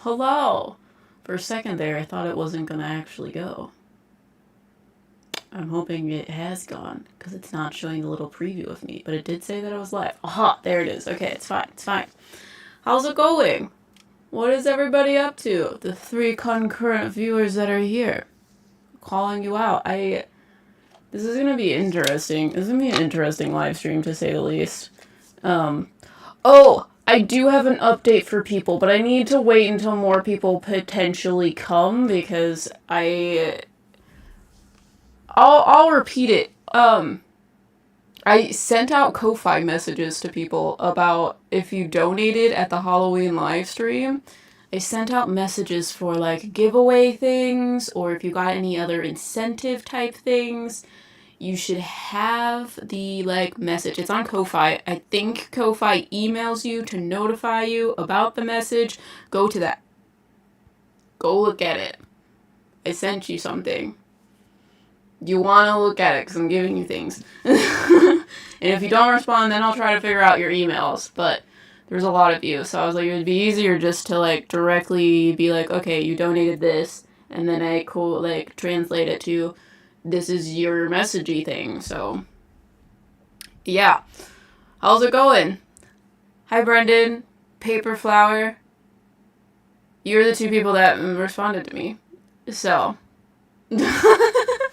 Hello! For a second there, I thought it wasn't gonna actually go. I'm hoping it has gone, because it's not showing a little preview of me, but it did say that I was live. Aha! There it is. Okay, it's fine. It's fine. How's it going? What is everybody up to? The 3 concurrent viewers that are here. Calling you out. This is gonna be interesting. This is gonna be an interesting live stream, to say the least. Oh! I do have an update for people, but I need to wait until more people potentially come, because I'll repeat it. I sent out Ko-Fi messages to people about if you donated at the Halloween live stream. I sent out messages for, like, giveaway things, or if you got any other incentive type things. You should have the, like, message. It's on Ko-Fi. I think Ko-Fi emails you to notify you about the message. Go to that. Go look at it. I sent you something. You want to look at it because I'm giving you things. And if you don't respond, then I'll try to figure out your emails. But there's a lot of you. So I was like, it would be easier just to, like, directly be like, okay, you donated this. And then I translate it to, this is your messagey thing. So, yeah. How's it going? Hi, Brendan. Paper Flower. You're the 2 people that responded to me. So. I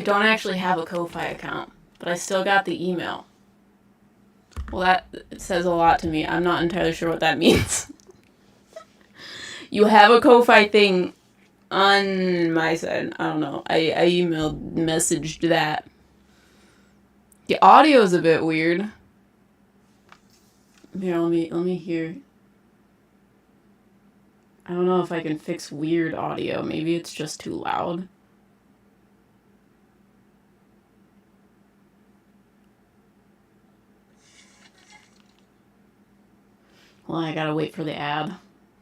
don't actually have a Ko-Fi account, but I still got the email. Well, that says a lot to me. I'm not entirely sure what that means. You have a Ko-Fi thing on my side. I don't know. I messaged that. The audio is a bit weird. Here, let me hear. I don't know if I can fix weird audio. Maybe it's just too loud. Well, I gotta wait for the ad.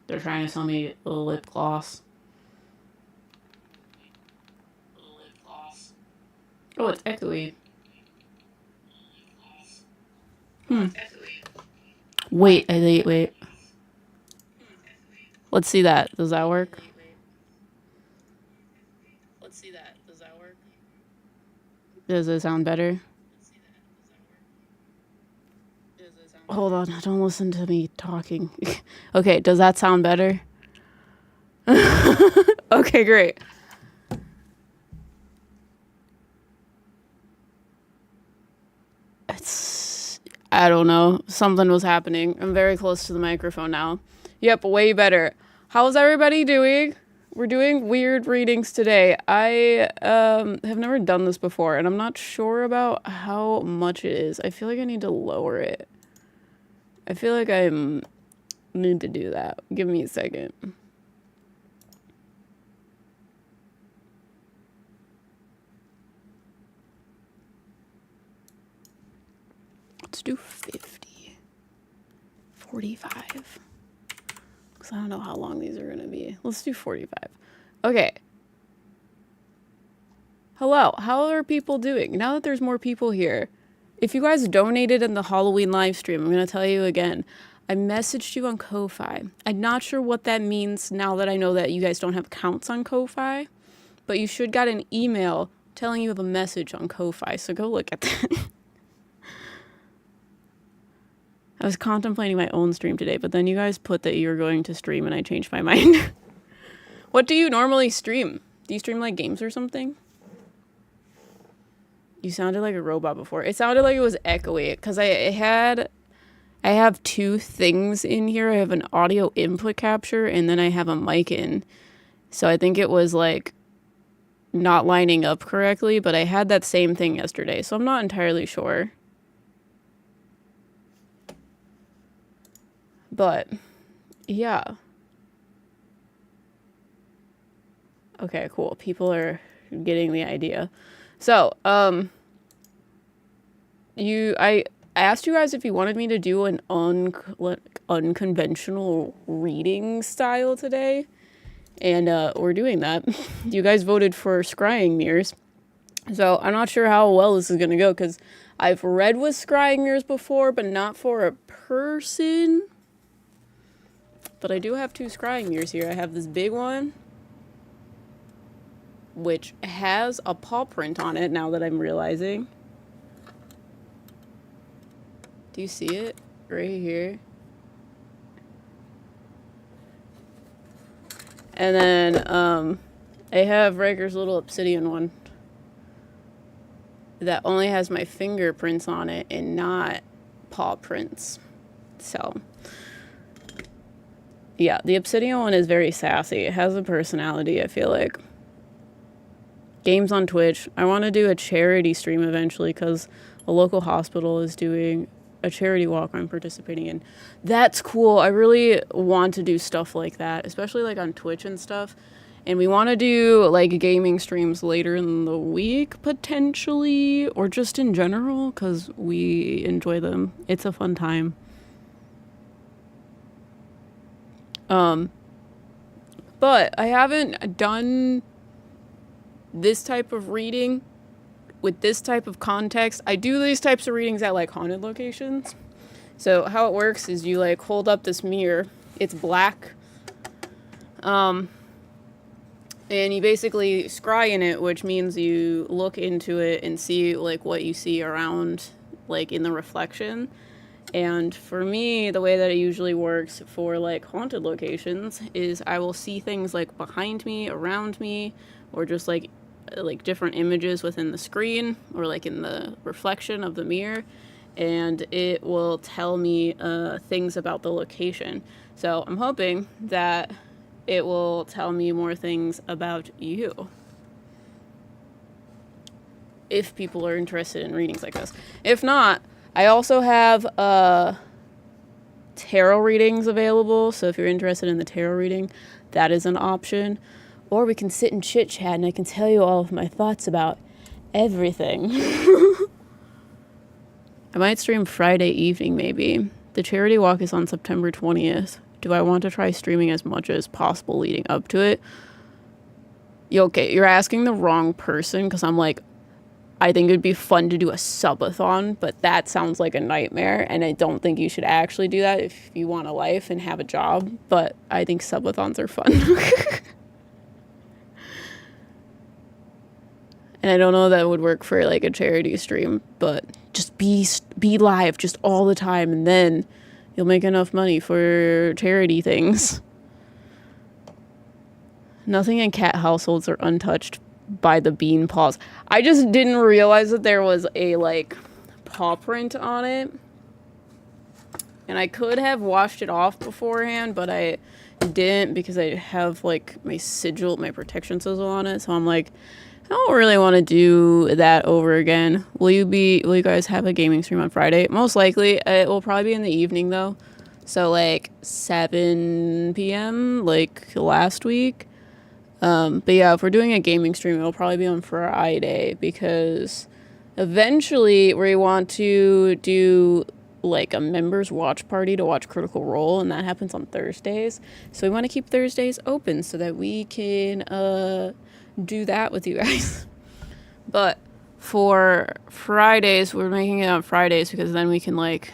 They're trying to sell me a lip gloss. Oh, it's echoey. Wait. Let's see that. Does that work? Does it sound better? Hold on, don't listen to me talking. Okay, does that sound better? Okay, great. I don't know. Something was happening. I'm very close to the microphone now. Yep, way better. How's everybody doing? We're doing weird readings today. I have never done this before, and I'm not sure about how much it is. I feel like I need to lower it. I feel like I need to do that. Give me a second. Let's do 50. 45. Because I don't know how long these are going to be. Let's do 45. Okay. Hello. How are people doing? Now that there's more people here, if you guys donated in the Halloween live stream, I'm going to tell you again. I messaged you on Ko-Fi. I'm not sure what that means now that I know that you guys don't have accounts on Ko-Fi. But you should got an email telling you have a message on Ko-Fi. So go look at that. I was contemplating my own stream today, but then you guys put that you were going to stream and I changed my mind. What do you normally stream? Do you stream like games or something? You sounded like a robot before. It sounded like it was echoey because I have 2 things in here. I have an audio input capture and then I have a mic in. So I think it was like not lining up correctly, but I had that same thing yesterday, so I'm not entirely sure. But, yeah. Okay, cool. People are getting the idea. So, I asked you guys if you wanted me to do an unconventional reading style today. And, we're doing that. You guys voted for Scrying mirrors. So, I'm not sure how well this is going to go, because I've read with Scrying mirrors before, but not for a person. But I do have 2 scrying mirrors here. I have this big one, which has a paw print on it now that I'm realizing. Do you see it? Right here. And then, I have Riker's little obsidian one that only has my fingerprints on it and not paw prints. So, yeah, the obsidian one is very sassy. It has a personality, I feel like. Games on Twitch. I want to do a charity stream eventually because a local hospital is doing a charity walk I'm participating in. That's cool. I really want to do stuff like that, especially like on Twitch and stuff. And we want to do like gaming streams later in the week potentially, or just in general because we enjoy them. It's a fun time. But I haven't done this type of reading with this type of context. I do these types of readings at like haunted locations. So how it works is you like hold up this mirror. It's black. And you basically scry in it, which means you look into it and see like what you see around, like in the reflection. And for me, the way that it usually works for like haunted locations is I will see things like behind me, around me, or just like different images within the screen or like in the reflection of the mirror, and it will tell me things about the location. So I'm hoping that it will tell me more things about you if people are interested in readings like this. If not, I also have tarot readings available, so if you're interested in the tarot reading, that is an option. Or we can sit and chit chat and I can tell you all of my thoughts about everything. I might stream Friday evening maybe. The charity walk is on September 20th. Do I want to try streaming as much as possible leading up to it? Okay, you're asking the wrong person because I'm like, I think it'd be fun to do a subathon, but that sounds like a nightmare, and I don't think you should actually do that if you want a life and have a job, but I think subathons are fun. And I don't know that would work for like a charity stream, but just be live just all the time, and then you'll make enough money for charity things. Nothing in cat households are untouched by the bean paws. I just didn't realize that there was a like paw print on it. And I could have washed it off beforehand, but I didn't because I have like my sigil, my protection sigil on it. So I'm like, I don't really want to do that over again. Will you guys have a gaming stream on Friday? Most likely. It will probably be in the evening though. So like 7 p.m. like last week. But yeah, if we're doing a gaming stream, it'll probably be on Friday because eventually we want to do like a members watch party to watch Critical Role, and that happens on Thursdays. So we want to keep Thursdays open so that we can do that with you guys. But for Fridays, we're making it on Fridays because then we can like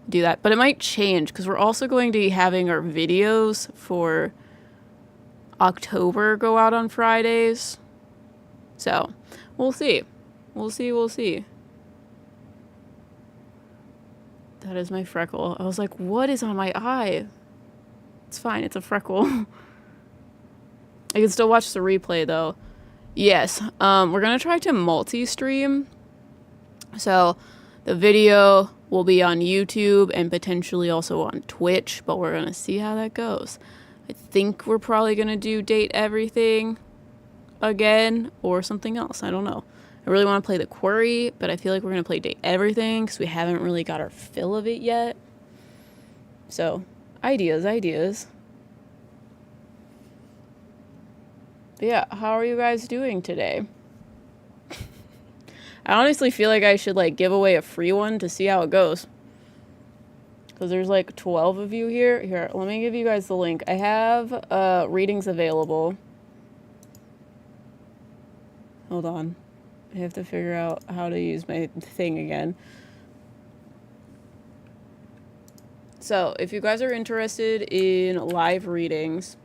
do that. But it might change because we're also going to be having our videos for October go out on Fridays. So we'll see. We'll see. That is my freckle. I was like, what is on my eye? It's fine. It's a freckle. I can still watch the replay though. Yes. We're going to try to multi-stream. So the video will be on YouTube and potentially also on Twitch, but we're going to see how that goes. I think we're probably going to do Date Everything again or something else. I don't know. I really want to play The Quarry, but I feel like we're going to play Date Everything because we haven't really got our fill of it yet. So, ideas. But yeah, how are you guys doing today? I honestly feel like I should like give away a free one to see how it goes. Because there's like 12 of you here. Here, let me give you guys the link. I have readings available. Hold on. I have to figure out how to use my thing again. So, if you guys are interested in live readings,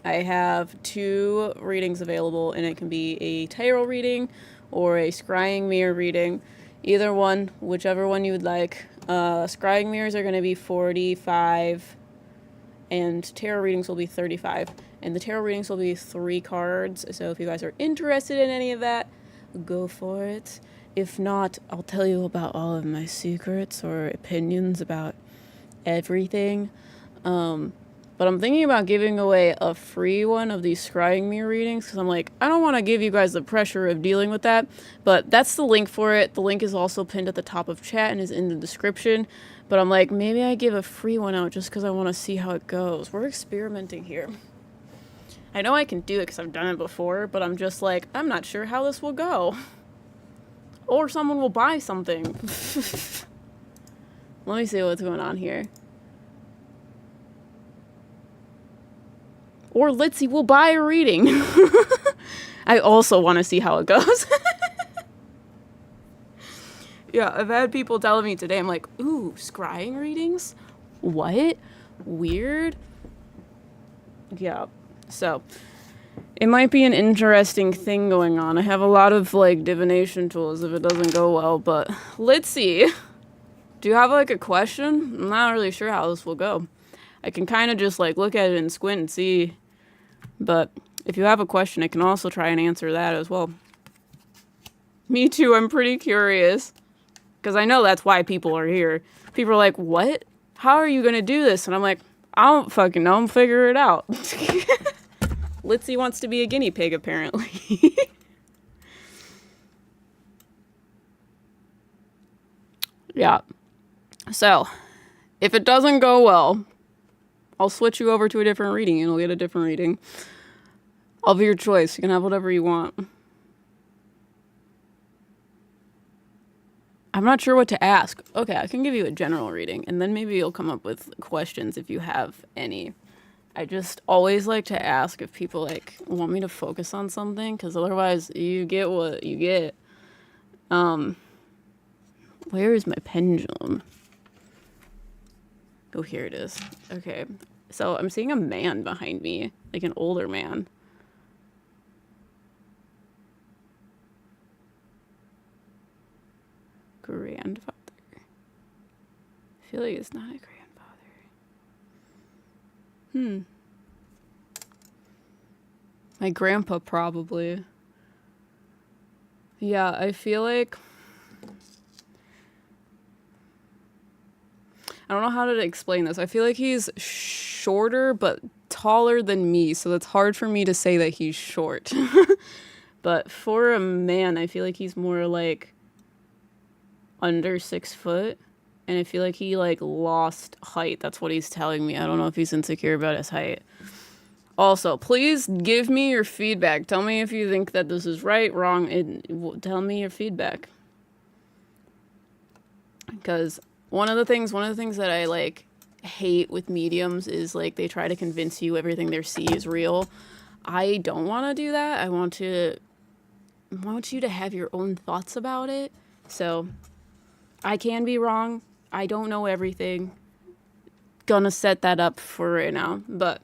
I have 2 readings available, and it can be a tarot reading or a scrying mirror reading. Either one, whichever one you would like. Scrying mirrors are going to be $45, and tarot readings will be $35. And the tarot readings will be 3 cards, so if you guys are interested in any of that, go for it. If not, I'll tell you about all of my secrets or opinions about everything. But I'm thinking about giving away a free one of these scrying mirror readings, because I'm like, I don't want to give you guys the pressure of dealing with that, but that's the link for it. The link is also pinned at the top of chat and is in the description, but I'm like, maybe I give a free one out just because I want to see how it goes. We're experimenting here. I know I can do it because I've done it before, but I'm just like, I'm not sure how this will go. Or someone will buy something. Let me see what's going on here. Or Litzy will buy a reading. I also want to see how it goes. Yeah, I've had people telling me today, I'm like, ooh, scrying readings? What? Weird. Yeah, so it might be an interesting thing going on. I have a lot of, like, divination tools if it doesn't go well, but let's see. Do you have, like, a question? I'm not really sure how this will go. I can kind of just, like, look at it and squint and see. But if you have a question, I can also try and answer that as well. Me too, I'm pretty curious. Because I know that's why people are here. People are like, what? How are you going to do this? And I'm like, I don't fucking know. I'm figure it out. Litzy wants to be a guinea pig, apparently. Yeah. So, if it doesn't go well, I'll switch you over to a different reading and you'll get a different reading. Of your choice. You can have whatever you want. I'm not sure what to ask. Okay, I can give you a general reading, and then maybe you'll come up with questions if you have any. I just always like to ask if people, like, want me to focus on something, because otherwise you get what you get. Where is my pendulum? Oh, here it is. Okay, so I'm seeing a man behind me, like an older man. Grandfather. I feel like it's not a grandfather. My grandpa, probably. Yeah, I feel like... I don't know how to explain this. I feel like he's shorter, but taller than me, so it's hard for me to say that he's short. But for a man, I feel like he's more, like, under 6 foot. And I feel like he, like, lost height. That's what he's telling me. I don't know if he's insecure about his height. Also, please give me your feedback. Tell me if you think that this is right, wrong, and tell me your feedback. Because one of the things that I, like, hate with mediums is, like, they try to convince you everything they see is real. I don't want to do that. I want you to have your own thoughts about it. So, I can be wrong. I don't know everything. Gonna set that up for right now. But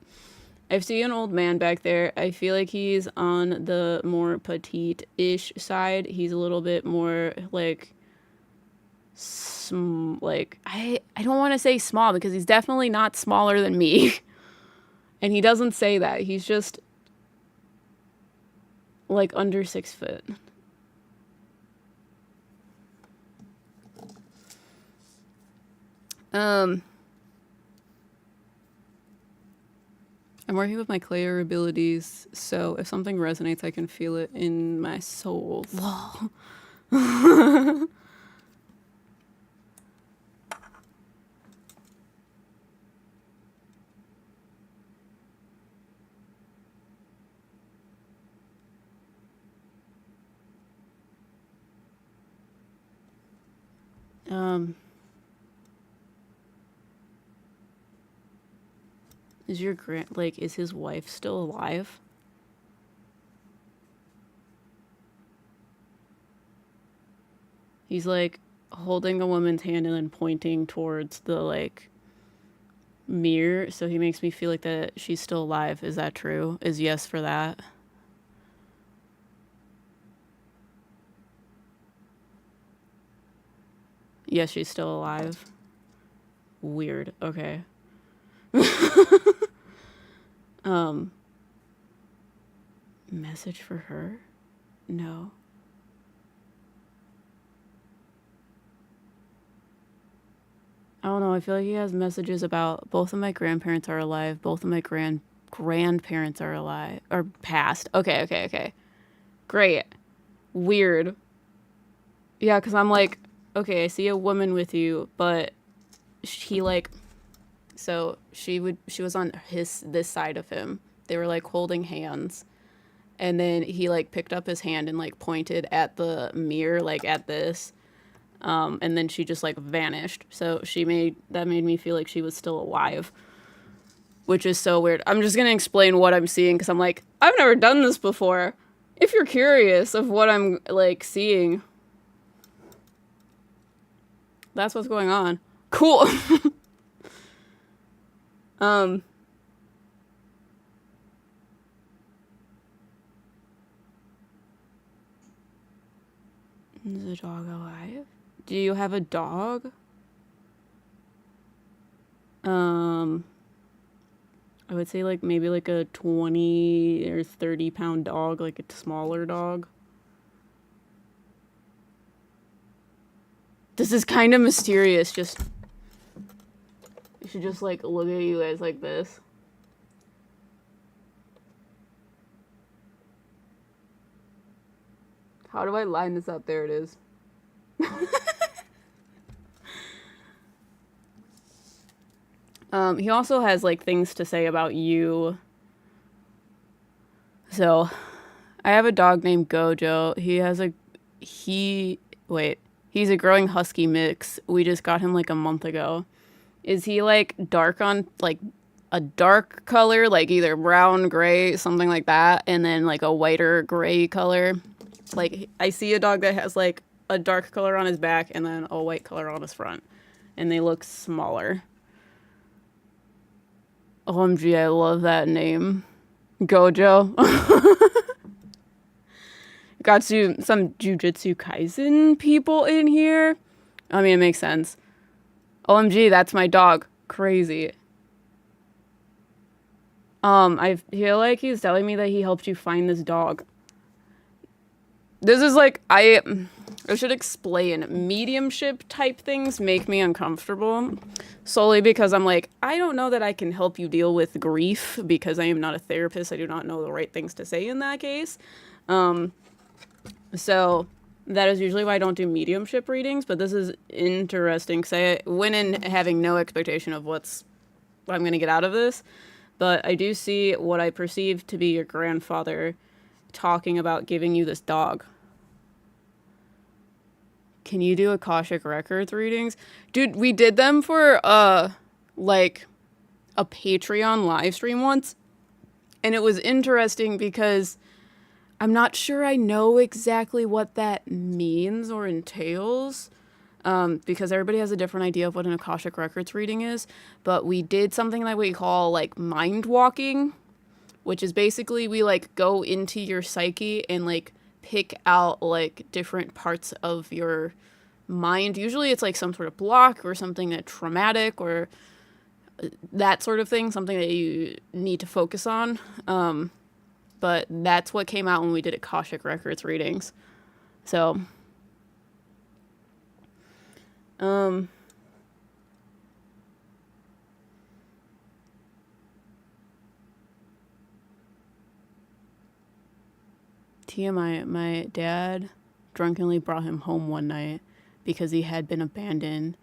I see an old man back there. I feel like he's on the more petite-ish side. He's a little bit more, like, I don't want to say small, because he's definitely not smaller than me. And he doesn't say that. He's just, like, under 6 foot. I'm working with my Clayer abilities, so if something resonates, I can feel it in my soul. Is his wife still alive? He's, like, holding a woman's hand and then pointing towards the, like, Mirror, so he makes me feel like that she's still alive. Is that true? Is yes for that? Yes, she's still alive. Weird. Okay. Um, message for her? No. I don't know. I feel like he has messages about both of my grandparents are alive. Both of my grandparents are alive or passed. Okay, okay, okay. Great. Weird. Yeah, because I'm like, okay, I see a woman with you, but he like, so she was on this side of him. They were like holding hands, and then he like picked up his hand and like pointed at the mirror, like at this, and then she just like vanished. So that made me feel like she was still alive, which is so weird. I'm just gonna explain what I'm seeing because I'm like, I've never done this before. If you're curious of what I'm like seeing, that's what's going on. Cool. um, is the dog alive? Do you have a dog? Um, I would say like maybe like a 20 or 30 pound dog, like a smaller dog. This is kind of mysterious. Just you should just like look at you guys like this. How do I line this up? There it is. He also has like things to say about you. So, I have a dog named Gojo. He's a growing husky mix. We just got him like a month ago. Is he like dark on like a dark color, like either brown, gray, something like that, and then like a whiter gray color? Like I see a dog that has like a dark color on his back and then a white color on his front, and they look smaller. OMG, I love that name. Gojo. Got some Jujutsu Kaisen people in here. I mean, it makes sense. OMG, that's my dog. Crazy. I feel like he's telling me that he helped you find this dog. This is like, I should explain. Mediumship type things make me uncomfortable. Solely because I'm like, I don't know that I can help you deal with grief because I am not a therapist. I do not know the right things to say in that case. So that is usually why I don't do mediumship readings, but this is interesting because I went in having no expectation of what I'm going to get out of this. But I do see what I perceive to be your grandfather talking about giving you this dog. Can you do Akashic Records readings? Dude, we did them for like a Patreon live stream once. And it was interesting because I'm not sure I know exactly what that means or entails. Because everybody has a different idea of what an Akashic Records reading is. But we did something that we call like mind walking, which is basically we like go into your psyche and like pick out like different parts of your mind. Usually it's like some sort of block or something that's traumatic or that sort of thing, something that you need to focus on. But that's what came out when we did Akashic Records readings. So, TMI, my dad drunkenly brought him home one night because he had been abandoned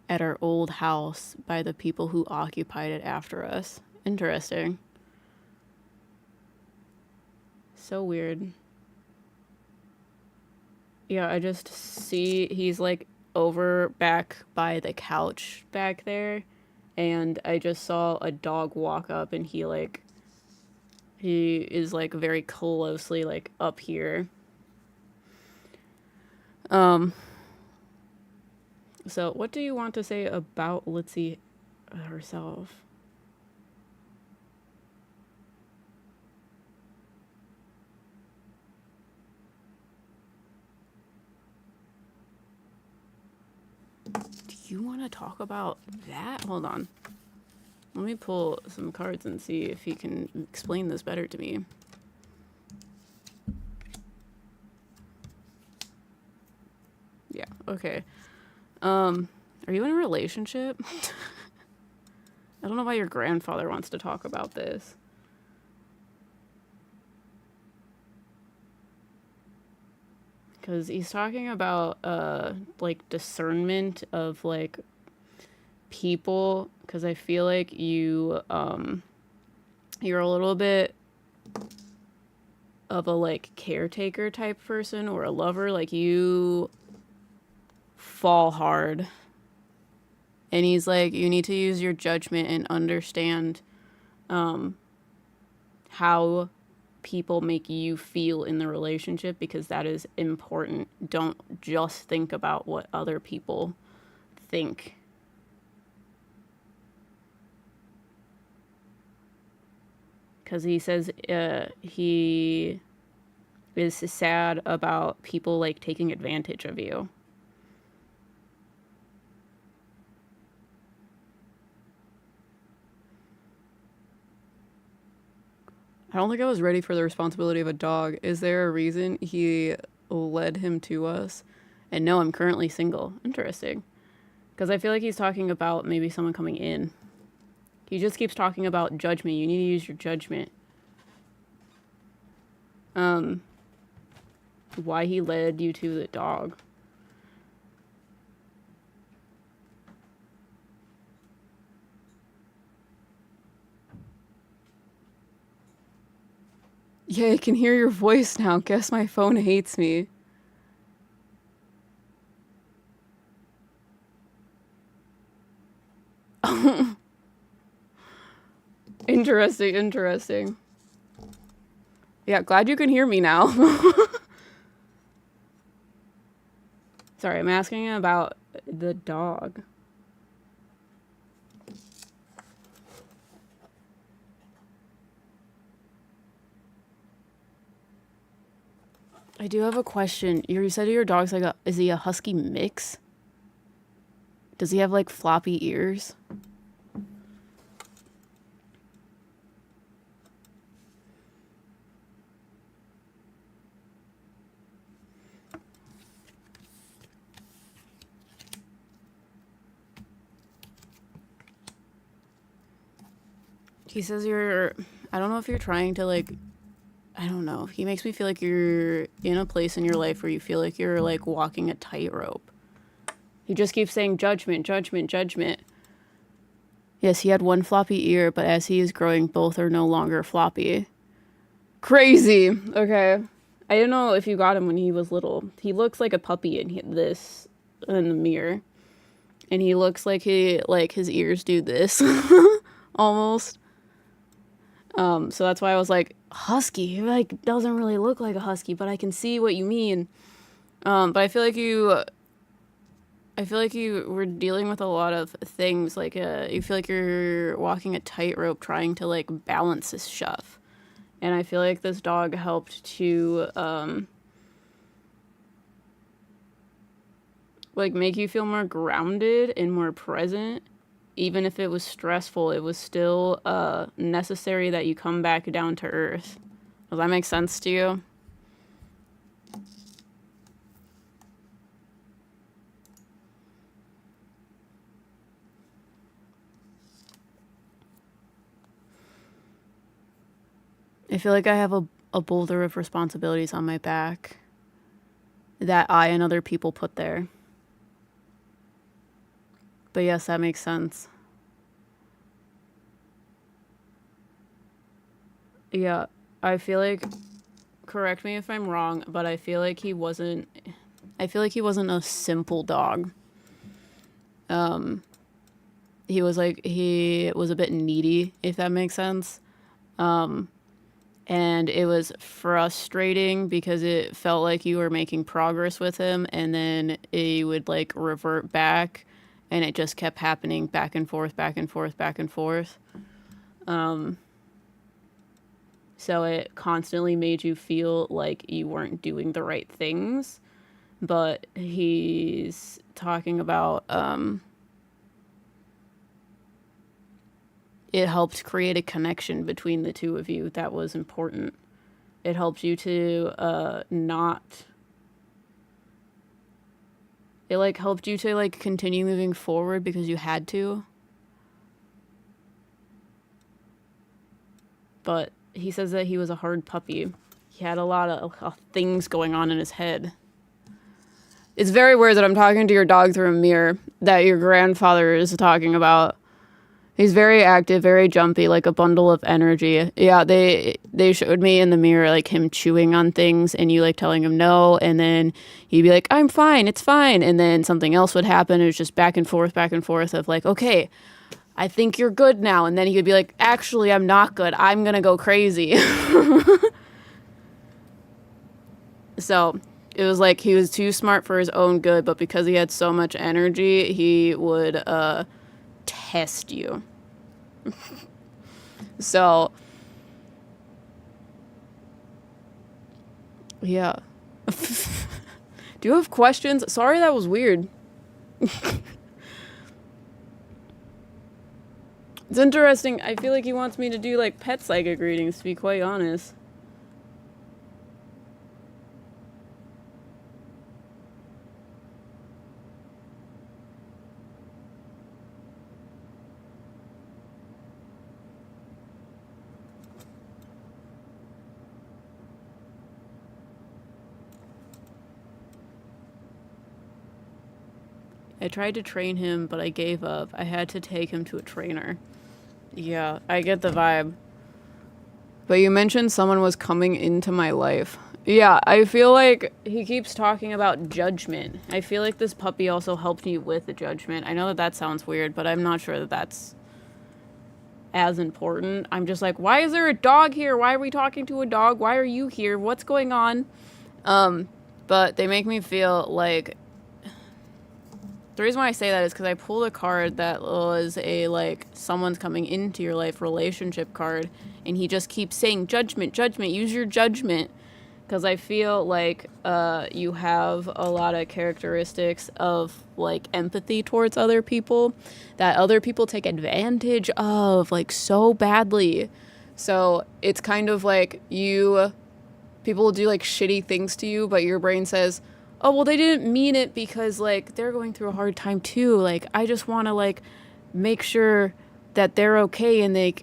at our old house by the people who occupied it after us. Interesting. So weird. Yeah, I just see he's like over back by the couch back there, and I just saw a dog walk up and he is like very closely like up here. So what do you want to say about, let's see, herself. Do you want to talk about that? Hold on. Let me pull some cards and see if he can explain this better to me. Yeah, okay. Are you in a relationship? I don't know why your grandfather wants to talk about this. Because he's talking about, like, discernment of, like, people. Because I feel like you're a little bit of a, like, caretaker type person or a lover. Like, you fall hard. And he's like, you need to use your judgment and understand how people make you feel in the relationship, because that is important. Don't just think about what other people think. Because he says he is sad about people, like, taking advantage of you. I don't think I was ready for the responsibility of a dog. Is there a reason he led him to us? And no, I'm currently single. Interesting. Because I feel like he's talking about maybe someone coming in. He just keeps talking about judgment. You need to use your judgment. Why he led you to the dog. Yeah, I can hear your voice now. Guess my phone hates me. Interesting, interesting. Yeah, glad you can hear me now. Sorry, I'm asking about the dog. I do have a question. You said your dog's like is he a husky mix? Does he have, like, floppy ears? He says I don't know if you're trying to, like, I don't know. He makes me feel like you're in a place in your life where you feel like you're, like, walking a tightrope. He just keeps saying judgment, judgment, judgment. Yes, he had one floppy ear, but as he is growing, both are no longer floppy. Crazy. Okay. I don't know if you got him when he was little. He looks like a puppy in this in the mirror. And he looks like his ears do this. Almost. So that's why I was like, husky. He, like, doesn't really look like a husky, but I can see what you mean. But I feel like you were dealing with a lot of things. Like, you feel like you're walking a tightrope trying to, like, balance this stuff. And I feel like this dog helped to, like, make you feel more grounded and more present. Even if it was stressful, it was still necessary that you come back down to earth. Does that make sense to you? I feel like I have a boulder of responsibilities on my back that I and other people put there. But yes, that makes sense. Yeah, I feel like, correct me if I'm wrong, but I feel like he wasn't a simple dog. He was a bit needy, if that makes sense. And it was frustrating because it felt like you were making progress with him, and then he would, like, revert back and it just kept happening back and forth, back and forth, back and forth. So it constantly made you feel like you weren't doing the right things. But he's talking about it helped create a connection between the two of you that was important. It helped you to not... It, like, helped you to, like, continue moving forward because you had to. But he says that he was a hard puppy. He had a lot of things going on in his head. It's very weird that I'm talking to your dog through a mirror that your grandfather is talking about. He's very active, very jumpy, like a bundle of energy. Yeah, they showed me in the mirror, like, him chewing on things and you, like, telling him no. And then he'd be like, I'm fine, it's fine. And then something else would happen. It was just back and forth of, like, okay, I think you're good now. And then he would be like, actually, I'm not good. I'm going to go crazy. So it was like he was too smart for his own good, but because he had so much energy, he would test you. So, yeah. Do you have questions? Sorry, that was weird. It's interesting. I feel like he wants me to do, like, pet psychic readings, to be quite honest. I tried to train him, but I gave up. I had to take him to a trainer. Yeah, I get the vibe. But you mentioned someone was coming into my life. Yeah, I feel like he keeps talking about judgment. I feel like this puppy also helped me with the judgment. I know that that sounds weird, but I'm not sure that that's as important. I'm just like, why is there a dog here? Why are we talking to a dog? Why are you here? What's going on? But they make me feel like... The reason why I say that is because I pulled a card that was a, like, someone's coming into your life relationship card, and he just keeps saying, judgment, judgment, use your judgment. Because I feel like you have a lot of characteristics of, like, empathy towards other people that other people take advantage of, like, so badly. So it's kind of like people will do, like, shitty things to you, but your brain says, oh, well, they didn't mean it because, like, they're going through a hard time too. Like, I just want to, like, make sure that they're okay and they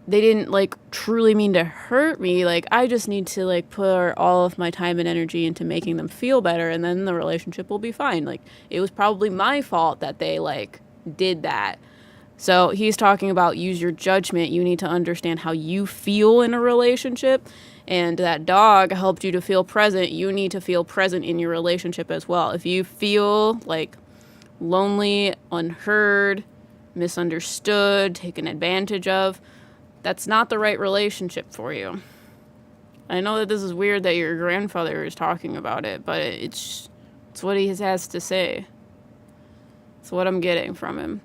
didn't, like, truly mean to hurt me. Like, I just need to, like, put all of my time and energy into making them feel better, and then the relationship will be fine. Like, it was probably my fault that they, like, did that. So he's talking about use your judgment. You need to understand how you feel in a relationship. And that dog helped you to feel present. You need to feel present in your relationship as well. If you feel like lonely, unheard, misunderstood, taken advantage of, that's not the right relationship for you. I know that this is weird that your grandfather is talking about it, but it's what he has to say. It's what I'm getting from him.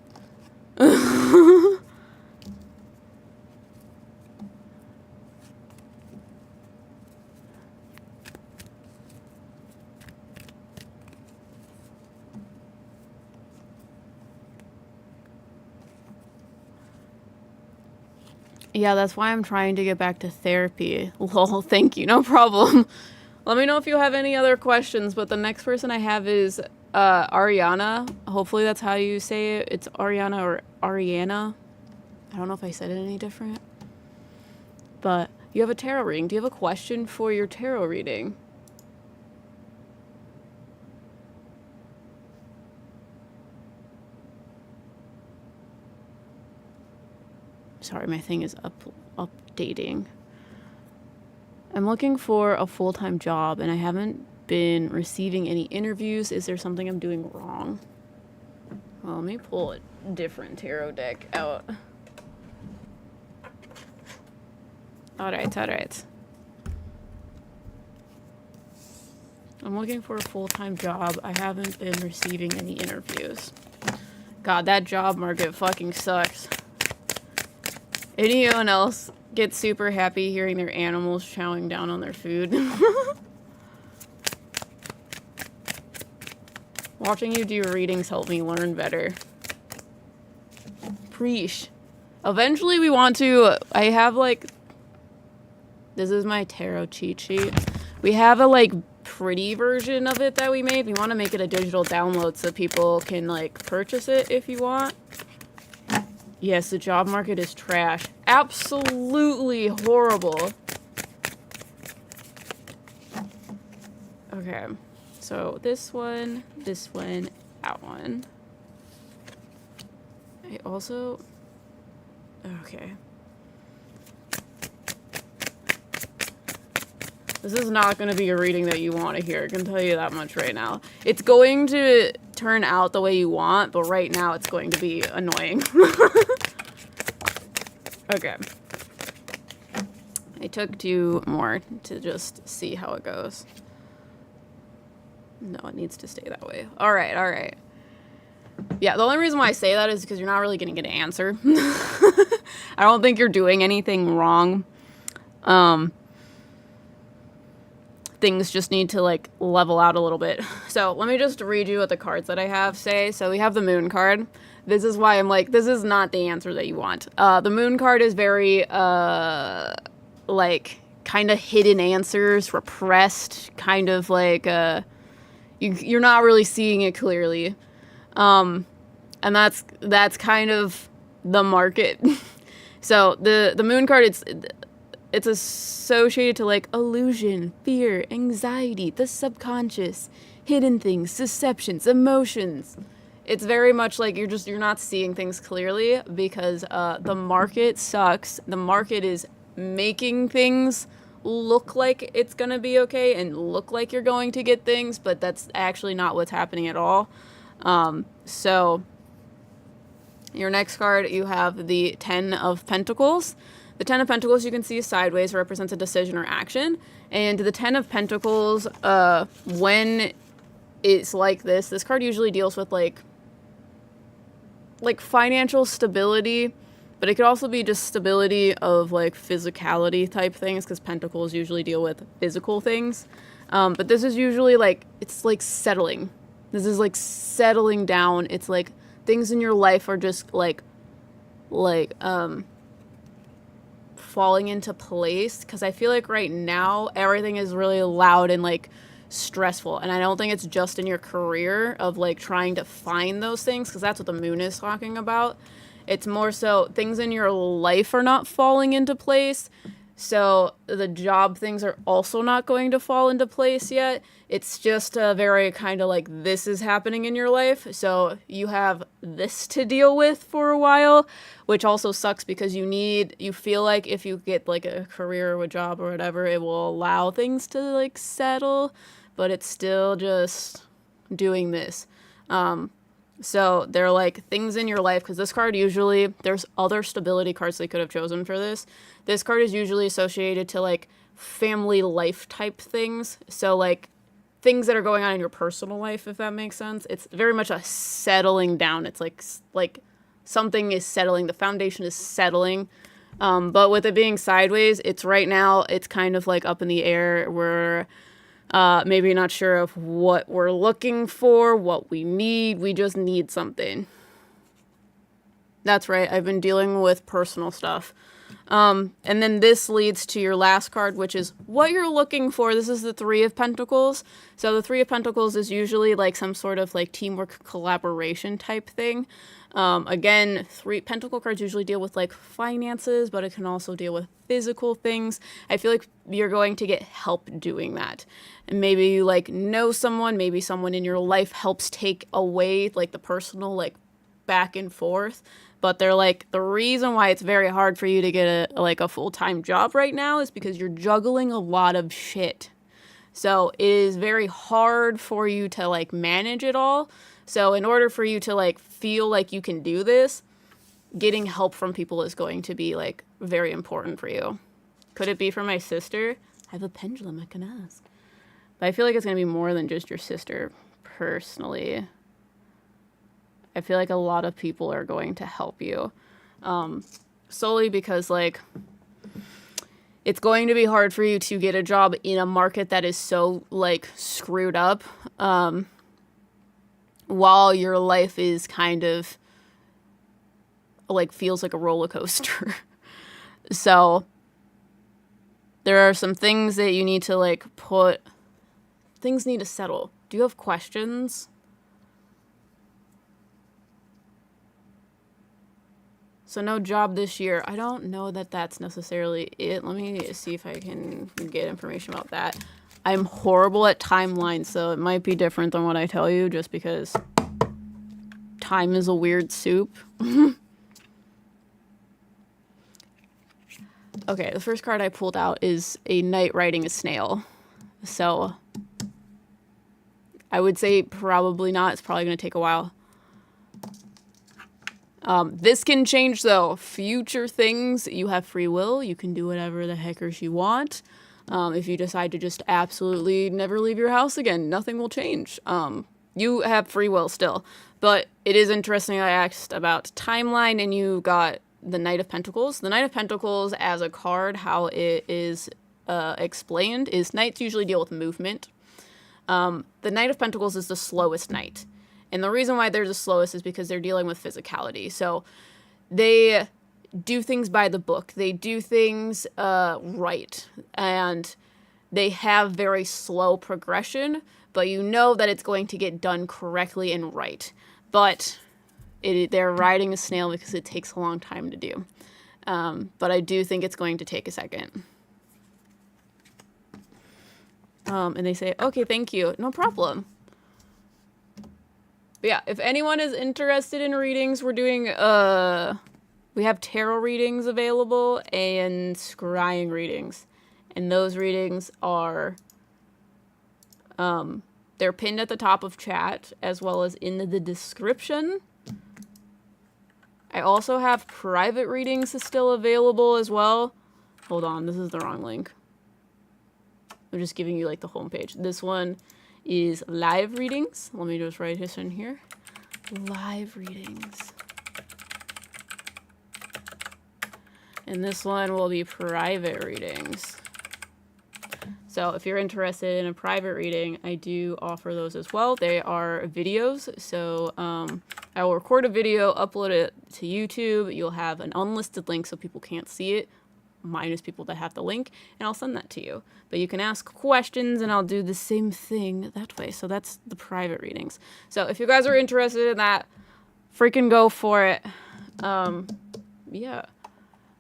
Yeah, that's why I'm trying to get back to therapy. Lol, thank you, no problem. Let me know if you have any other questions, but the next person I have is Ariana. Hopefully that's how you say it. It's Ariana or Ariana. I don't know if I said it any different. But you have a tarot reading. Do you have a question for your tarot reading? Sorry, my thing is updating. I'm looking for a full-time job, and I haven't been receiving any interviews. Is there something I'm doing wrong? Well, let me pull a different tarot deck out. Alright. I'm looking for a full-time job. I haven't been receiving any interviews. God, that job market fucking sucks. Anyone else get super happy hearing their animals chowing down on their food? Watching you do readings help me learn better. Preach. Eventually we want to... I have, like... This is my tarot cheat sheet. We have a, like, pretty version of it that we made. We want to make it a digital download so people can, like, purchase it if you want. Yes, the job market is trash. Absolutely horrible. Okay. So, this one, that one. I also... Okay. This is not going to be a reading that you want to hear. I can tell you that much right now. It's going to turn out the way you want, but right now it's going to be annoying. Okay. I took 2 more to just see how it goes. No, it needs to stay that way. All right, all right. Yeah, the only reason why I say that is because you're not really going to get an answer. I don't think you're doing anything wrong. Things just need to, like, level out a little bit. So let me just read you what the cards that I have say. So we have the Moon card. This is why I'm like, this is not the answer that you want. The Moon card is very, like, kind of hidden answers, repressed, kind of like, you're not really seeing it clearly. And that's kind of the market. So the Moon card, it's associated to, like, illusion, fear, anxiety, the subconscious, hidden things, deceptions, emotions. It's very much like you're not seeing things clearly because the market sucks. The market is making things look like it's going to be okay and look like you're going to get things, but that's actually not what's happening at all. So your next card, you have the 10 of Pentacles. The 10 of Pentacles you can see sideways represents a decision or action. And the 10 of Pentacles, when it's like this card usually deals with like financial stability, but it could also be just stability of like physicality type things because Pentacles usually deal with physical things. But this is usually like, it's like settling. This is like settling down. It's like things in your life are just falling into place, because I feel like right now everything is really loud and like stressful, and I don't think it's just in your career of like trying to find those things, because that's what the Moon is talking about. It's more so things in your life are not falling into place, so the job things are also not going to fall into place yet. It's just a very kind of like, this is happening in your life, so you have this to deal with for a while, which also sucks because you feel like if you get like a career or a job or whatever, it will allow things to like settle, but it's still just doing this. So they're like things in your life, because this card usually, there's other stability cards they could have chosen for this. This card is usually associated to like family life type things. So like things that are going on in your personal life, if that makes sense. It's very much a settling down. It's like something is settling. The foundation is settling. But with it being sideways, it's right now, it's kind of like up in the air. We're maybe not sure of what we're looking for, what we need. We just need something. That's right. I've been dealing with personal stuff. And then this leads to your last card, which is what you're looking for. This is the 3 of Pentacles. So the 3 of Pentacles is usually like some sort of like teamwork collaboration type thing. Again, 3 Pentacle cards usually deal with like finances, but it can also deal with physical things. I feel like you're going to get help doing that. And maybe you like know someone, maybe someone in your life helps take away like the personal like back and forth. But they're like, the reason why it's very hard for you to get a full-time job right now is because you're juggling a lot of shit. So it is very hard for you to like manage it all. So in order for you to like feel like you can do this, getting help from people is going to be like very important for you. Could it be for my sister? I have a pendulum, I can ask. But I feel like it's going to be more than just your sister personally. I feel like a lot of people are going to help you. Solely because, like, it's going to be hard for you to get a job in a market that is so, like, screwed up, while your life is kind of, like, feels like a roller coaster. So there are some things that you need to, like, things need to settle. Do you have questions? So no job this year. I don't know that that's necessarily it. Let me see if I can get information about that. I'm horrible at timelines, so it might be different than what I tell you just because time is a weird soup. Okay, the first card I pulled out is a knight riding a snail. So I would say probably not. It's probably going to take a while. This can change, though. Future things, you have free will. You can do whatever the heckers you want. If you decide to just absolutely never leave your house again, nothing will change. You have free will still. But it is interesting I asked about timeline, and you got the Knight of Pentacles. The Knight of Pentacles, as a card, how it is explained, is knights usually deal with movement. The Knight of Pentacles is the slowest knight. And the reason why they're the slowest is because they're dealing with physicality. So they do things by the book. They do things right. And they have very slow progression, but you know that it's going to get done correctly and right. But they're riding a snail because it takes a long time to do. But I do think it's going to take a second. And they say, okay, thank you. No problem. But yeah, if anyone is interested in readings, we're doing, we have tarot readings available and scrying readings. And those readings are, they're pinned at the top of chat as well as in the description. I also have private readings still available as well. Hold on, this is the wrong link. I'm just giving you like the homepage. This one is live readings. Let me just write this in here. Live readings. And this one will be private readings. So if you're interested in a private reading, I do offer those as well. They are videos. So I will record a video, upload it to YouTube. You'll have an unlisted link so people can't see it, minus people that have the link, and I'll send that to you. But you can ask questions, and I'll do the same thing that way. So that's the private readings. So if you guys are interested in that, freaking go for it. Yeah.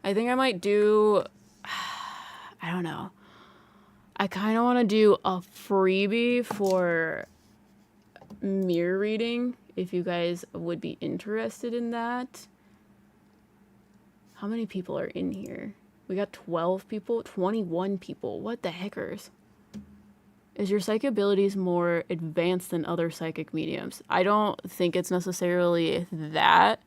I think I might do, I don't know. I kind of want to do a freebie for mirror reading, if you guys would be interested in that. How many people are in here? We got 12 people, 21 people. What the heckers? Is your psychic abilities more advanced than other psychic mediums? I don't think it's necessarily that.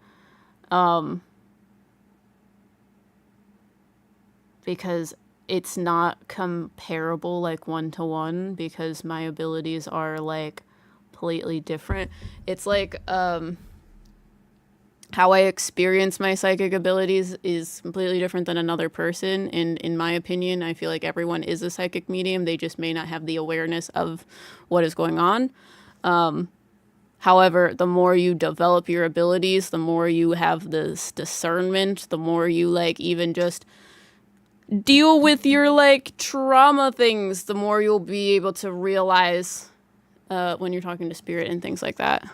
Because it's not comparable like one-to-one, because my abilities are like completely different. It's like, how I experience my psychic abilities is completely different than another person. And in my opinion, I feel like everyone is a psychic medium. They just may not have the awareness of what is going on. However, the more you develop your abilities, the more you have this discernment, the more you like even just deal with your like trauma things, the more you'll be able to realize when you're talking to spirit and things like that.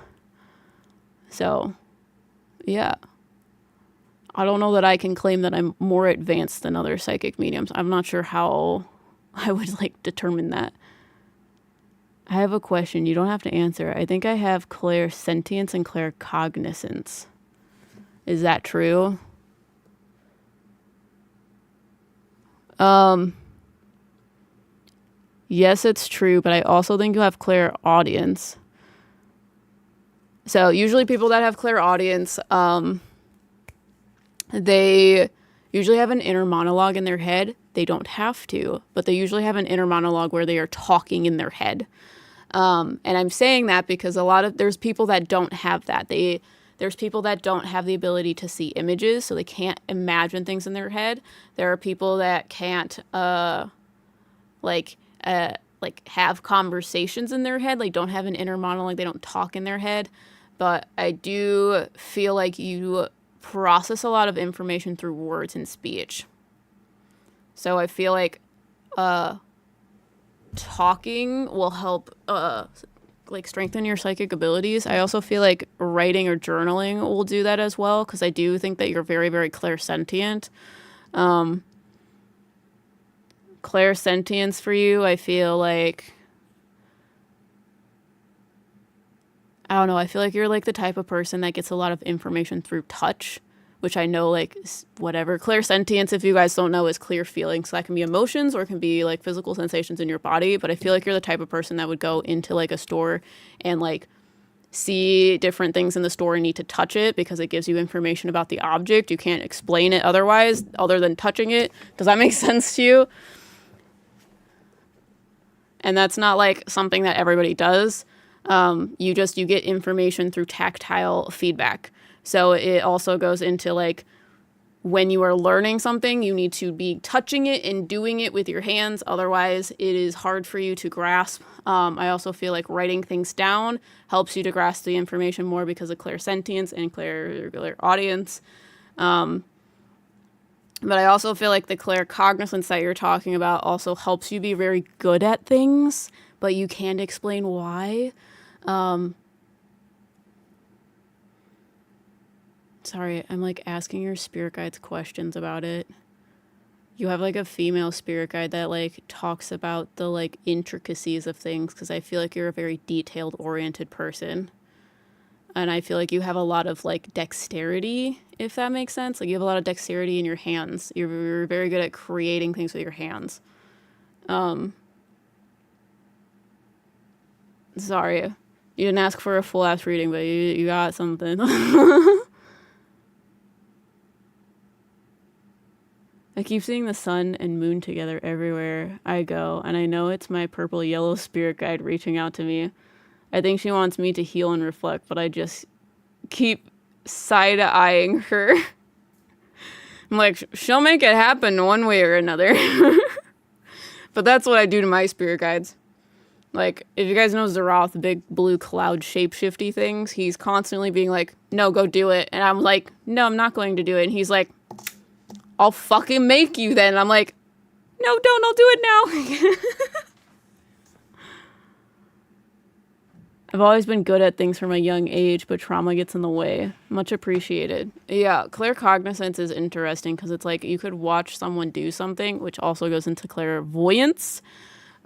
So yeah. I don't know that I can claim that I'm more advanced than other psychic mediums. I'm not sure how I would like determine that. I have a question. You don't have to answer. I think I have clairsentience and claircognizance. Is that true? Yes, it's true, but I also think you have clairaudience. So usually people that have clairaudience, they usually have an inner monologue in their head. They don't have to, but they usually have an inner monologue where they are talking in their head. And I'm saying that because there's people that don't have that. There's people that don't have the ability to see images, so they can't imagine things in their head. There are people that can't like have conversations in their head, like don't have an inner monologue, they don't talk in their head. But I do feel like you process a lot of information through words and speech. So I feel like talking will help like strengthen your psychic abilities. I also feel like writing or journaling will do that as well, because I do think that you're very, very clairsentient. Clairsentience for you, I feel like, I don't know, I feel like you're like the type of person that gets a lot of information through touch, which I know, like, whatever. Clairsentience, if you guys don't know, is clear feelings. So that can be emotions or it can be like physical sensations in your body. But I feel like you're the type of person that would go into like a store and like see different things in the store and need to touch it because it gives you information about the object. You can't explain it otherwise, other than touching it. Does that make sense to you? And that's not like something that everybody does. You get information through tactile feedback. So it also goes into like when you are learning something, you need to be touching it and doing it with your hands. Otherwise, it is hard for you to grasp. I also feel like writing things down helps you to grasp the information more because of clairsentience and clairaudience. But I also feel like the claircognizance that you're talking about also helps you be very good at things, but you can't explain why. Sorry, I'm like asking your spirit guides questions about it. You have like a female spirit guide that like talks about the like intricacies of things, because I feel like you're a very detailed oriented person. And I feel like you have a lot of like dexterity, if that makes sense. Like you have a lot of dexterity in your hands. You're very good at creating things with your hands. Sorry, you didn't ask for a full ass reading, but you got something. I keep seeing the sun and moon together everywhere I go, and I know it's my purple yellow spirit guide reaching out to me. I think she wants me to heal and reflect, but I just keep side-eyeing her. I'm like, she'll make it happen one way or another. But that's what I do to my spirit guides. Like, if you guys know Zeroth, the big blue cloud shapeshifty things, he's constantly being like, no, go do it. And I'm like, no, I'm not going to do it. And he's like, I'll fucking make you then. And I'm like, no, don't, I'll do it now. I've always been good at things from a young age, but trauma gets in the way. Much appreciated. Yeah, claircognizance is interesting because it's like you could watch someone do something, which also goes into clairvoyance.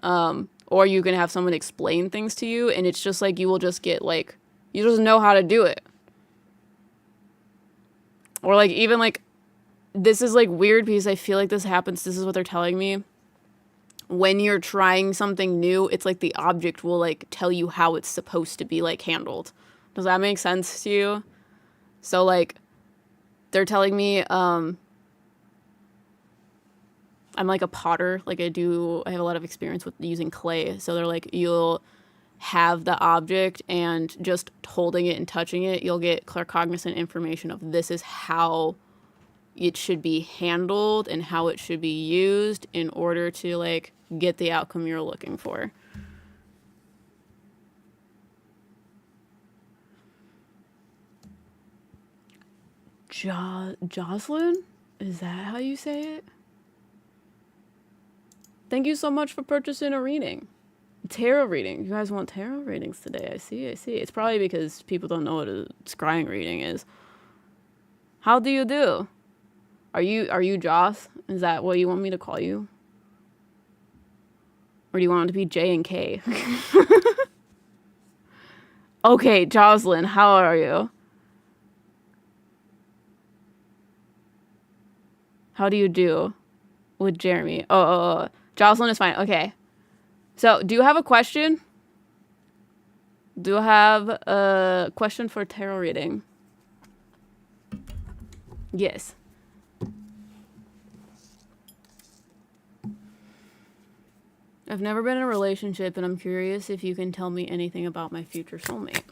Or you can have someone explain things to you, and it's just like you will just get like, you just know how to do it. Or like even like, this is like weird because I feel like this happens, this is what they're telling me. When you're trying something new, it's like the object will like tell you how it's supposed to be like handled. Does that make sense to you? So like they're telling me I'm like a potter, like I have a lot of experience with using clay. So they're like, you'll have the object and just holding it and touching it, you'll get claircognizant information of this is how it should be handled and how it should be used in order to like get the outcome you're looking for. Jocelyn? Is that how you say it? Thank you so much for purchasing a reading. Tarot reading. You guys want tarot readings today? I see. It's probably because people don't know what a scrying reading is. How do you do? Are you Joss? Is that what you want me to call you? Or do you want it to be J and K? Okay, Jocelyn, how are you? How do you do with Jeremy? Oh, Jocelyn is fine. Okay. So, do you have a question? Do you have a question for tarot reading? Yes. I've never been in a relationship, and I'm curious if you can tell me anything about my future soulmate.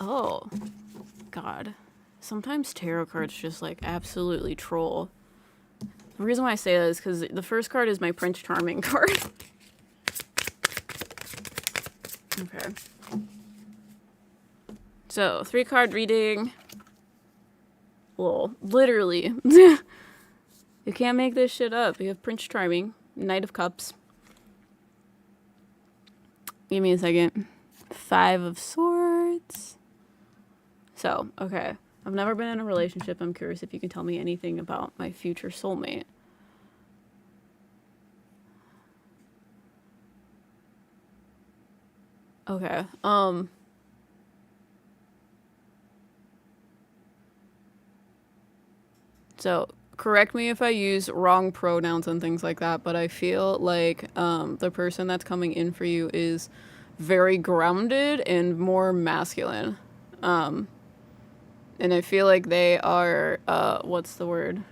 Oh, God. Sometimes tarot cards just, like, absolutely troll. The reason why I say that is because the first card is my Prince Charming card. Okay. So, 3-card reading. Lol. Literally. You can't make this shit up. You have Prince Charming, Knight of Cups. Give me a second. 5 of Swords. So, okay. I've never been in a relationship. I'm curious if you can tell me anything about my future soulmate. Okay. So, correct me if I use wrong pronouns and things like that, but I feel like the person that's coming in for you is very grounded and more masculine. And I feel like they are, what's the word?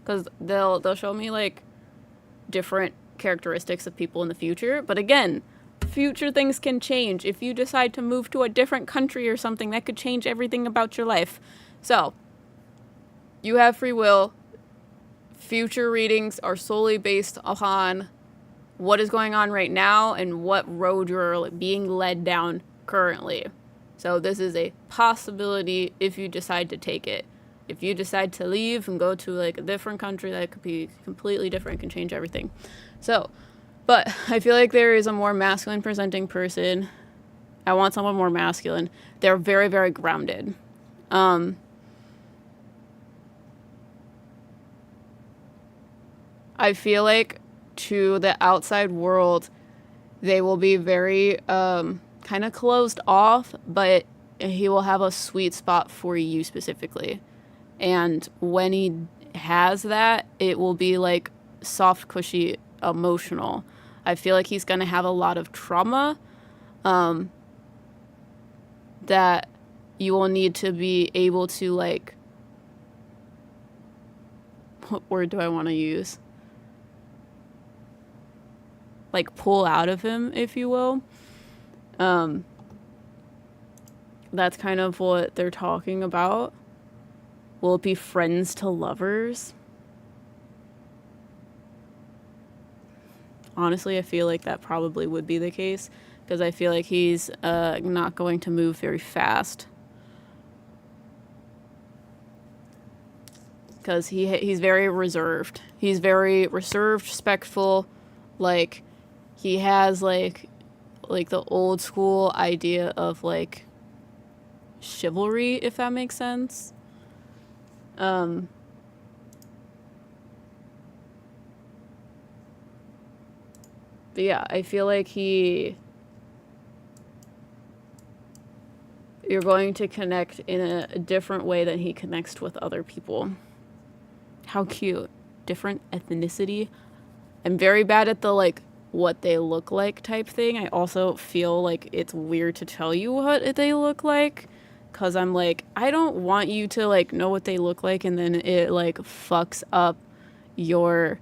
Because they'll show me, like, different characteristics of people in the future. But again, future things can change. If you decide to move to a different country or something, that could change everything about your life. So, you have free will. Future readings are solely based upon what is going on right now and what road you're being led down currently. So this is a possibility if you decide to take it. If you decide to leave and go to like a different country, that could be completely different, can change everything. So, but I feel like there is a more masculine presenting person. I want someone more masculine. They're very, very grounded. I feel like to the outside world, they will be very kind of closed off, but he will have a sweet spot for you specifically. And when he has that, it will be like soft, cushy, emotional. I feel like he's going to have a lot of trauma that you will need to be able to, like, what word do I want to use? Like, pull out of him, if you will. That's kind of what they're talking about. Will it be friends to lovers? Honestly, I feel like that probably would be the case, because I feel like he's not going to move very fast. Because he's very reserved. He's very reserved, respectful. Like, he has, like the old school idea of, like, chivalry, if that makes sense. But yeah, I feel like you're going to connect in a different way than he connects with other people. How cute. Different ethnicity. I'm very bad at the, like, what they look like type thing. I also feel like it's weird to tell you what they look like, because I'm like, I don't want you to, like, know what they look like and then it, like, fucks up your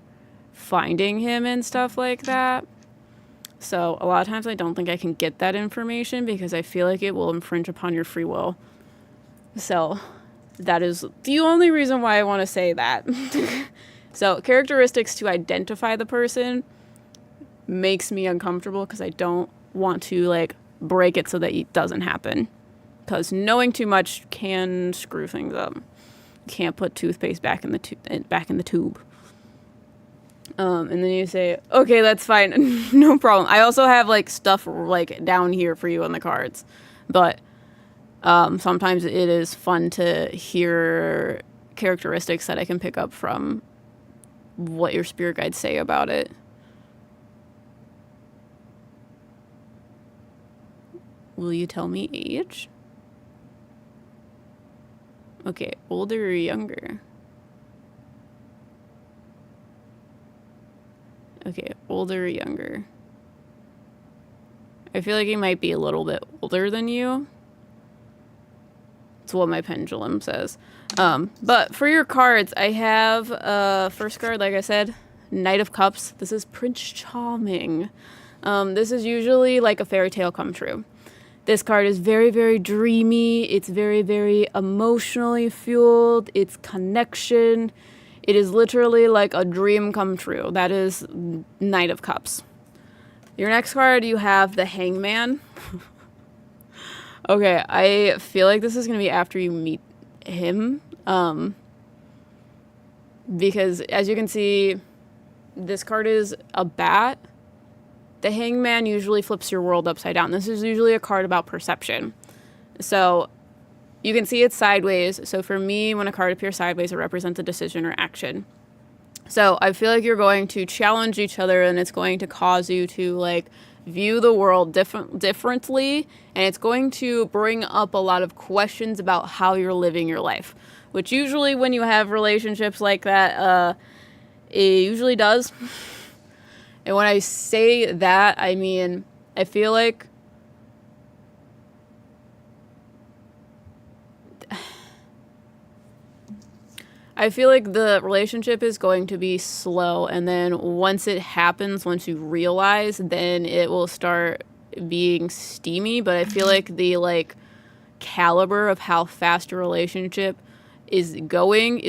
finding him and stuff like that. So a lot of times I don't think I can get that information because I feel like it will infringe upon your free will. So that is the only reason why I want to say that. So characteristics to identify the person makes me uncomfortable because I don't want to, like, break it so that it doesn't happen. Because knowing too much can screw things up. You can't put toothpaste back in the tube. And then you say, okay, that's fine. No problem. I also have, like, stuff, like, down here for you on the cards. But sometimes it is fun to hear characteristics that I can pick up from what your spirit guides say about it. Will you tell me age? Okay, older or younger? Okay, older or younger? I feel like he might be a little bit older than you. It's what my pendulum says. But for your cards, I have first card, like I said, Knight of Cups. This is Prince Charming. This is usually like a fairy tale come true. This card is very, very dreamy. It's very, very emotionally fueled. It's connection. It is literally like a dream come true. That is Knight of Cups. Your next card, you have the Hangman. Okay, I feel like this is going to be after you meet him. Because as you can see, this card is a bat. The Hangman usually flips your world upside down. This is usually a card about perception. So you can see it sideways. So for me, when a card appears sideways, it represents a decision or action. So I feel like you're going to challenge each other, and it's going to cause you to like view the world differently, and it's going to bring up a lot of questions about how you're living your life, which usually when you have relationships like that, it usually does. And when I say that, I mean, I feel like the relationship is going to be slow, and then once it happens, once you realize, then it will start being steamy. But I feel like the like caliber of how fast a relationship is going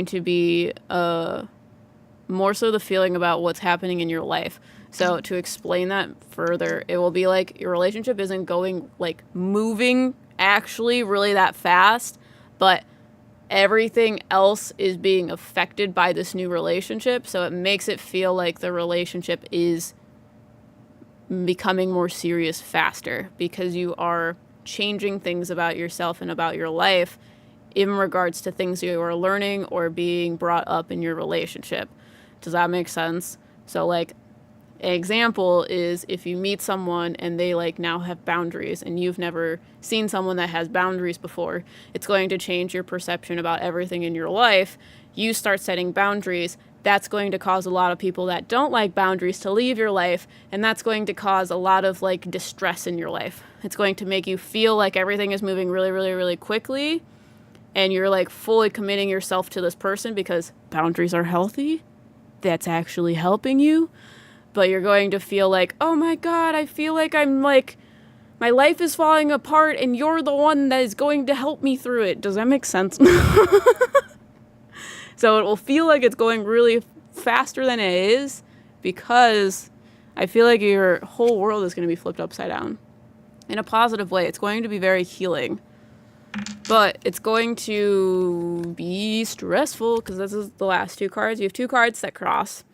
to be more so the feeling about what's happening in your life. So to explain that further, it will be like your relationship isn't going like moving actually really that fast, but everything else is being affected by this new relationship. So it makes it feel like the relationship is becoming more serious faster because you are changing things about yourself and about your life in regards to things you are learning or being brought up in your relationship. Does that make sense? So like an example is if you meet someone and they like now have boundaries and you've never seen someone that has boundaries before, it's going to change your perception about everything in your life. You start setting boundaries. That's going to cause a lot of people that don't like boundaries to leave your life, and that's going to cause a lot of like distress in your life. It's going to make you feel like everything is moving really, really, really quickly, and you're like fully committing yourself to this person because boundaries are healthy. That's actually helping you. But you're going to feel like, oh my God, I feel like I'm like, my life is falling apart and you're the one that is going to help me through it. Does that make sense? So it will feel like it's going really faster than it is because I feel like your whole world is going to be flipped upside down. In a positive way, it's going to be very healing. But it's going to be stressful because this is the last two cards. You have two cards that cross.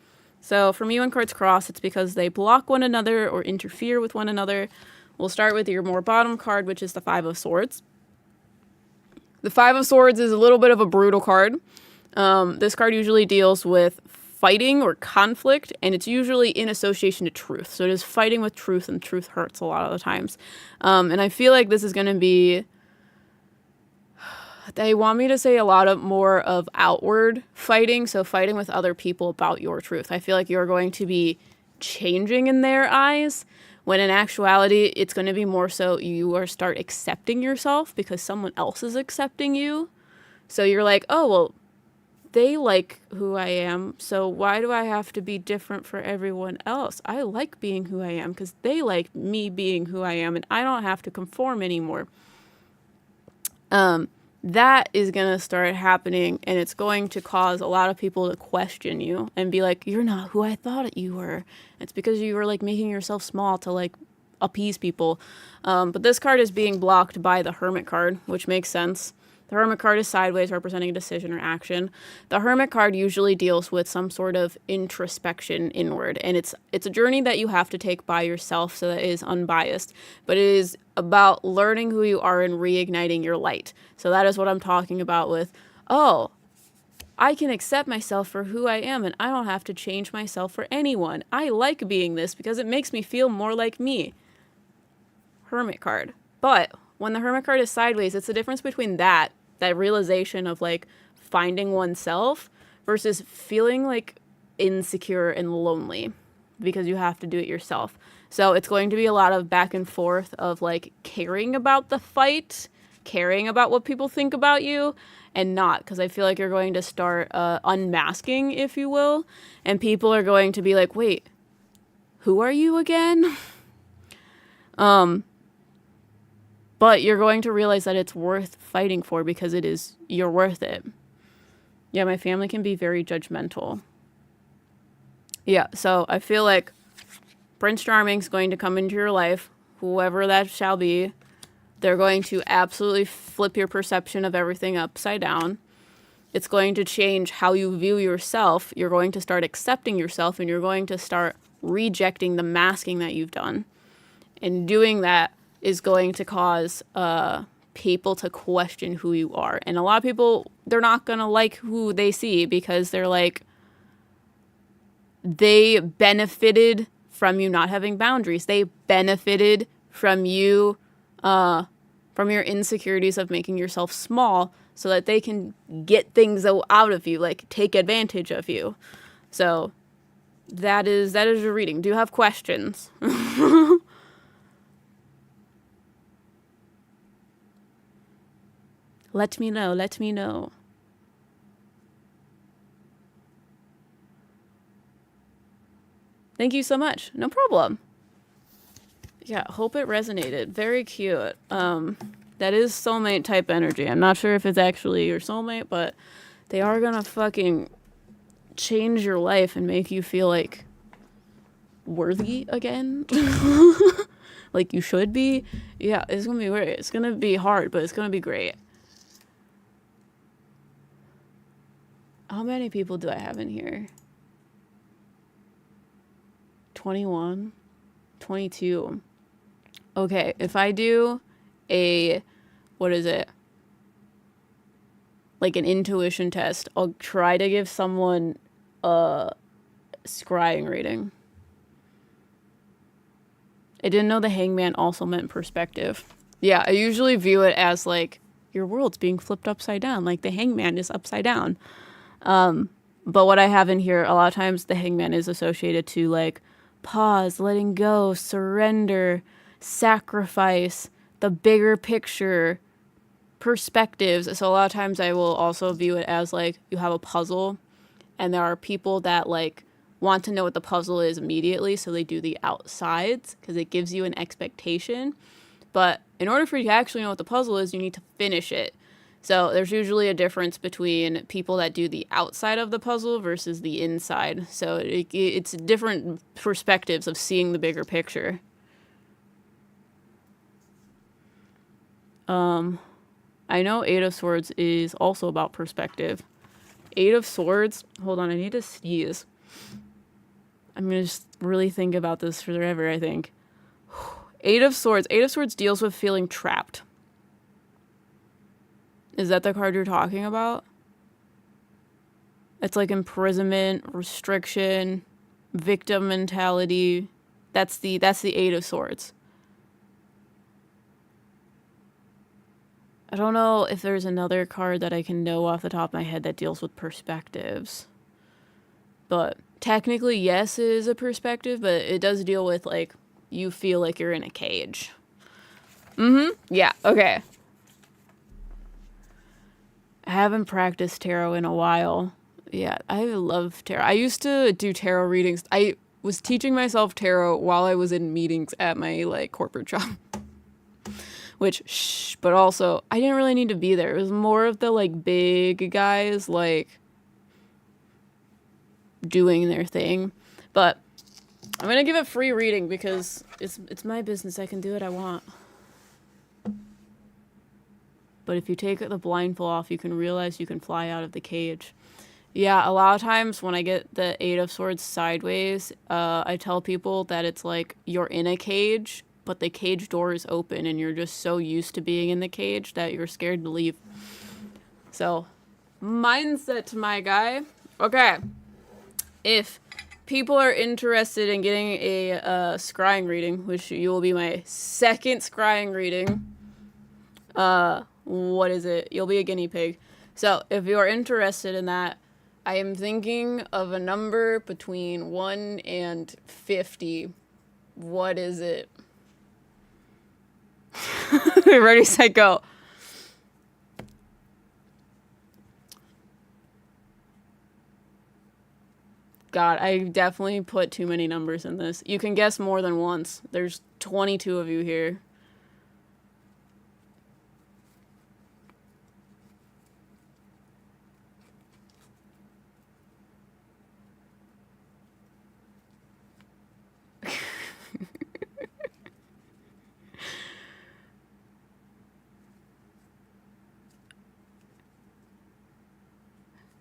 So for me, when cards cross, it's because they block one another or interfere with one another. We'll start with your more bottom card, which is the Five of Swords. The Five of Swords is a little bit of a brutal card. This card usually deals with fighting or conflict, and it's usually in association to truth. So it is fighting with truth, and truth hurts a lot of the times. And I feel like this is going to be... They want me to say a lot of more of outward fighting, so fighting with other people about your truth. I feel like you're going to be changing in their eyes, when in actuality, it's going to be more so you are start accepting yourself because someone else is accepting you. So you're like, oh, well, they like who I am, so why do I have to be different for everyone else? I like being who I am because they like me being who I am, and I don't have to conform anymore. That is going to start happening, and it's going to cause a lot of people to question you and be like, you're not who I thought you were. It's because you were like making yourself small to like appease people. But this card is being blocked by the Hermit card, which makes sense. The Hermit card is sideways, representing a decision or action. The Hermit card usually deals with some sort of introspection inward, and it's a journey that you have to take by yourself so that it is unbiased, but it is about learning who you are and reigniting your light. So that is what I'm talking about with, oh, I can accept myself for who I am, and I don't have to change myself for anyone. I like being this because it makes me feel more like me. Hermit card. But when the Hermit card is sideways, it's the difference between that realization of like finding oneself versus feeling like insecure and lonely because you have to do it yourself. So it's going to be a lot of back and forth of like caring about the fight, caring about what people think about you, and not, because I feel like you're going to start unmasking, if you will, and people are going to be like, wait, who are you again? But you're going to realize that it's worth fighting for because you're worth it. Yeah, my family can be very judgmental. Yeah, so I feel like Prince Charming's going to come into your life, whoever that shall be. They're going to absolutely flip your perception of everything upside down. It's going to change how you view yourself. You're going to start accepting yourself, and you're going to start rejecting the masking that you've done. And doing that is going to cause people to question who you are. And a lot of people, they're not going to like who they see because they're like, they benefited from you not having boundaries. They benefited from you, from your insecurities of making yourself small so that they can get things out of you, like take advantage of you. So that is your reading. Do you have questions? Let me know. Thank you so much. No problem. Yeah, hope it resonated. Very cute. That is soulmate type energy. I'm not sure if it's actually your soulmate, but they are gonna fucking change your life and make you feel like worthy again. Like you should be. Yeah, it's gonna be great. It's gonna be hard, but it's gonna be great. How many people do I have in here? 21? 22. Okay, if I do what is it? Like an intuition test, I'll try to give someone a scrying reading. I didn't know the hangman also meant perspective. Yeah, I usually view it as like your world's being flipped upside down, like the hangman is upside down. But what I have in here, a lot of times the hangman is associated to like pause, letting go, surrender, sacrifice, the bigger picture, perspectives. So a lot of times I will also view it as like you have a puzzle and there are people that like want to know what the puzzle is immediately, so they do the outsides because it gives you an expectation. But in order for you to actually know what the puzzle is, you need to finish it. So there's usually a difference between people that do the outside of the puzzle versus the inside. So it's different perspectives of seeing the bigger picture. I know Eight of Swords is also about perspective. Eight of Swords, hold on, I need to sneeze. I'm going to just really think about this forever, I think. Eight of Swords deals with feeling trapped. Is that the card you're talking about? It's like imprisonment, restriction, victim mentality. That's the Eight of Swords. I don't know if there's another card that I can know off the top of my head that deals with perspectives. But technically, yes, it is a perspective, but it does deal with, like, you feel like you're in a cage. Yeah, okay. I haven't practiced tarot in a while. Yeah, I love tarot. I used to do tarot readings. I was teaching myself tarot while I was in meetings at my, like, corporate job. But also, I didn't really need to be there. It was more of the, like, big guys, like, doing their thing. But I'm gonna give it free reading because it's my business. I can do what I want. But if you take the blindfold off, you can realize you can fly out of the cage. Yeah, a lot of times when I get the Eight of Swords sideways, I tell people that it's like you're in a cage, but the cage door is open and you're just so used to being in the cage that you're scared to leave. So, mindset, my guy. Okay. If people are interested in getting a scrying reading, which you will be my second scrying reading, what is it? You'll be a guinea pig. So, if you're interested in that, I am thinking of a number between 1 and 50. What is it? Ready, set, go. God, I definitely put too many numbers in this. You can guess more than once. There's 22 of you here.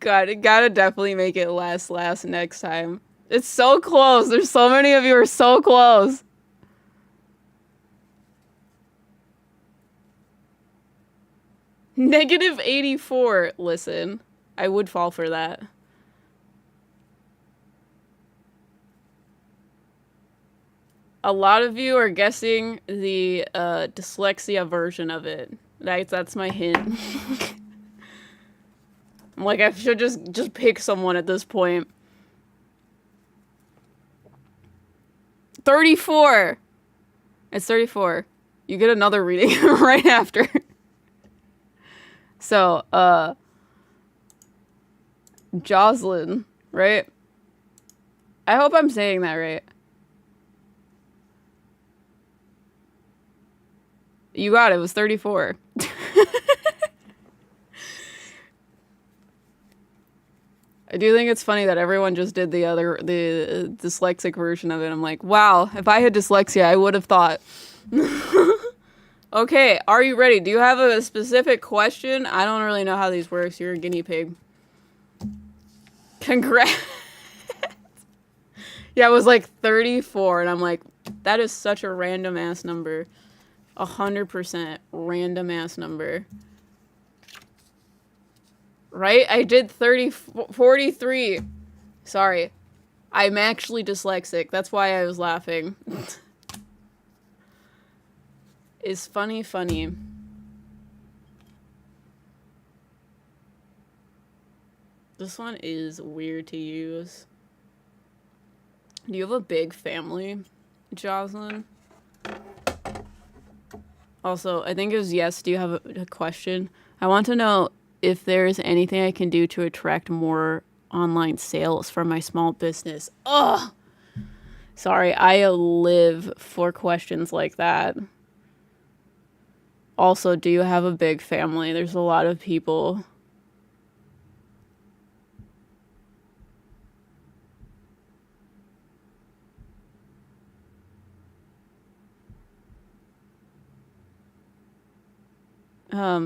God, it gotta definitely make it last next time. It's so close. There's so many of you are so close. Negative 84. Listen, I would fall for that. A lot of you are guessing the dyslexia version of it. That's my hint. I'm like, I should just pick someone at this point. 34. It's 34. You get another reading right after. So, Jocelyn, right? I hope I'm saying that right. You got it. It was 34. I do think it's funny that everyone just did the dyslexic version of it. I'm like, wow, if I had dyslexia, I would have thought. Okay, are you ready? Do you have a specific question? I don't really know how these works. You're a guinea pig. Congrats. Yeah, it was like 34, and I'm like, that is such a random ass number. 100% random ass number. Right? I did 43. Sorry. I'm actually dyslexic. That's why I was laughing. It's funny. This one is weird to use. Do you have a big family, Jocelyn? Also, I think it was yes. Do you have a question? I want to know if there's anything I can do to attract more online sales for my small business. Ugh! Sorry, I live for questions like that. Also, do you have a big family? There's a lot of people.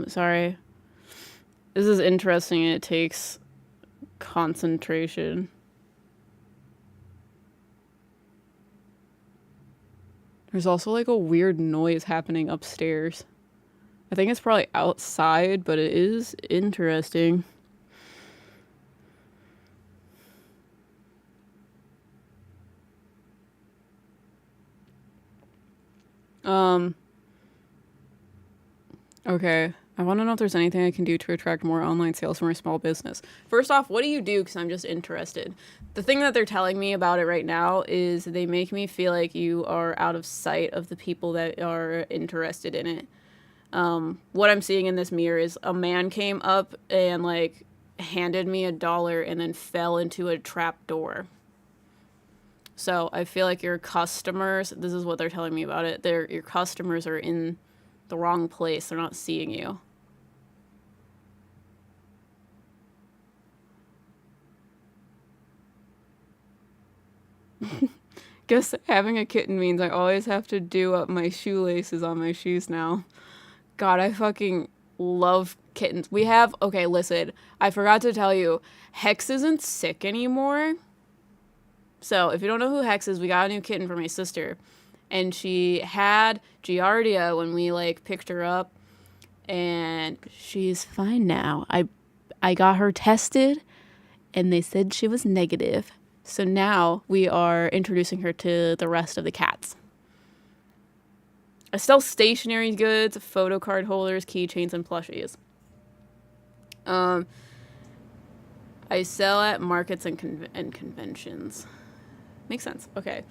Sorry. This is interesting and it takes concentration. There's also like a weird noise happening upstairs. I think it's probably outside, but it is interesting. Okay. I want to know if there's anything I can do to attract more online sales for my small business. First off, what do you do? Because I'm just interested. The thing that they're telling me about it right now is they make me feel like you are out of sight of the people that are interested in it. What I'm seeing in this mirror is a man came up and like handed me $1 and then fell into a trap door. So I feel like your customers, this is what they're telling me about it, your customers are in the wrong place. They're not seeing you. Guess having a kitten means I always have to do up my shoelaces on my shoes now. God, I fucking love kittens. We have, okay, listen, I forgot to tell you, Hex isn't sick anymore. So, if you don't know who Hex is, we got a new kitten for my sister. And she had Giardia when we, like, picked her up. And she's fine now. I got her tested, and they said she was negative. So now we are introducing her to the rest of the cats. I sell stationery goods, photo card holders, keychains, and plushies. I sell at markets and conventions. Makes sense. Okay.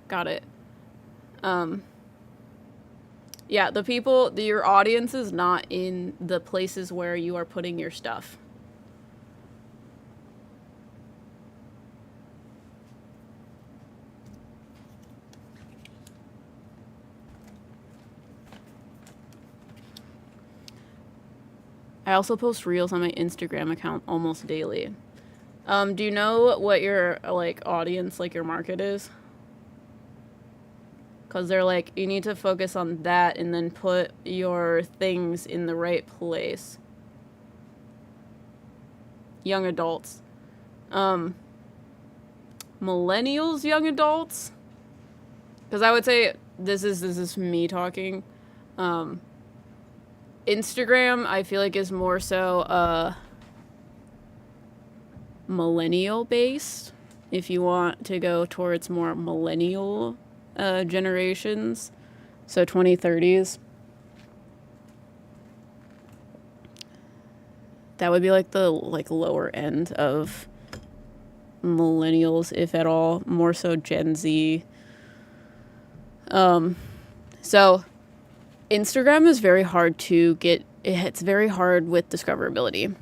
Got it. Yeah, your audience is not in the places where you are putting your stuff. I also post reels on my Instagram account almost daily. Do you know what your, like, audience, like, your market is? Because they're like, you need to focus on that and then put your things in the right place. young adults. Millennials, young adults. Because I would say this is me talking. Instagram, I feel like, is more so millennial based. If you want to go towards more millennial generations, so 2030s. That would be like the lower end of millennials, if at all, more so Gen Z. So Instagram is very hard to get. It's very hard with discoverability.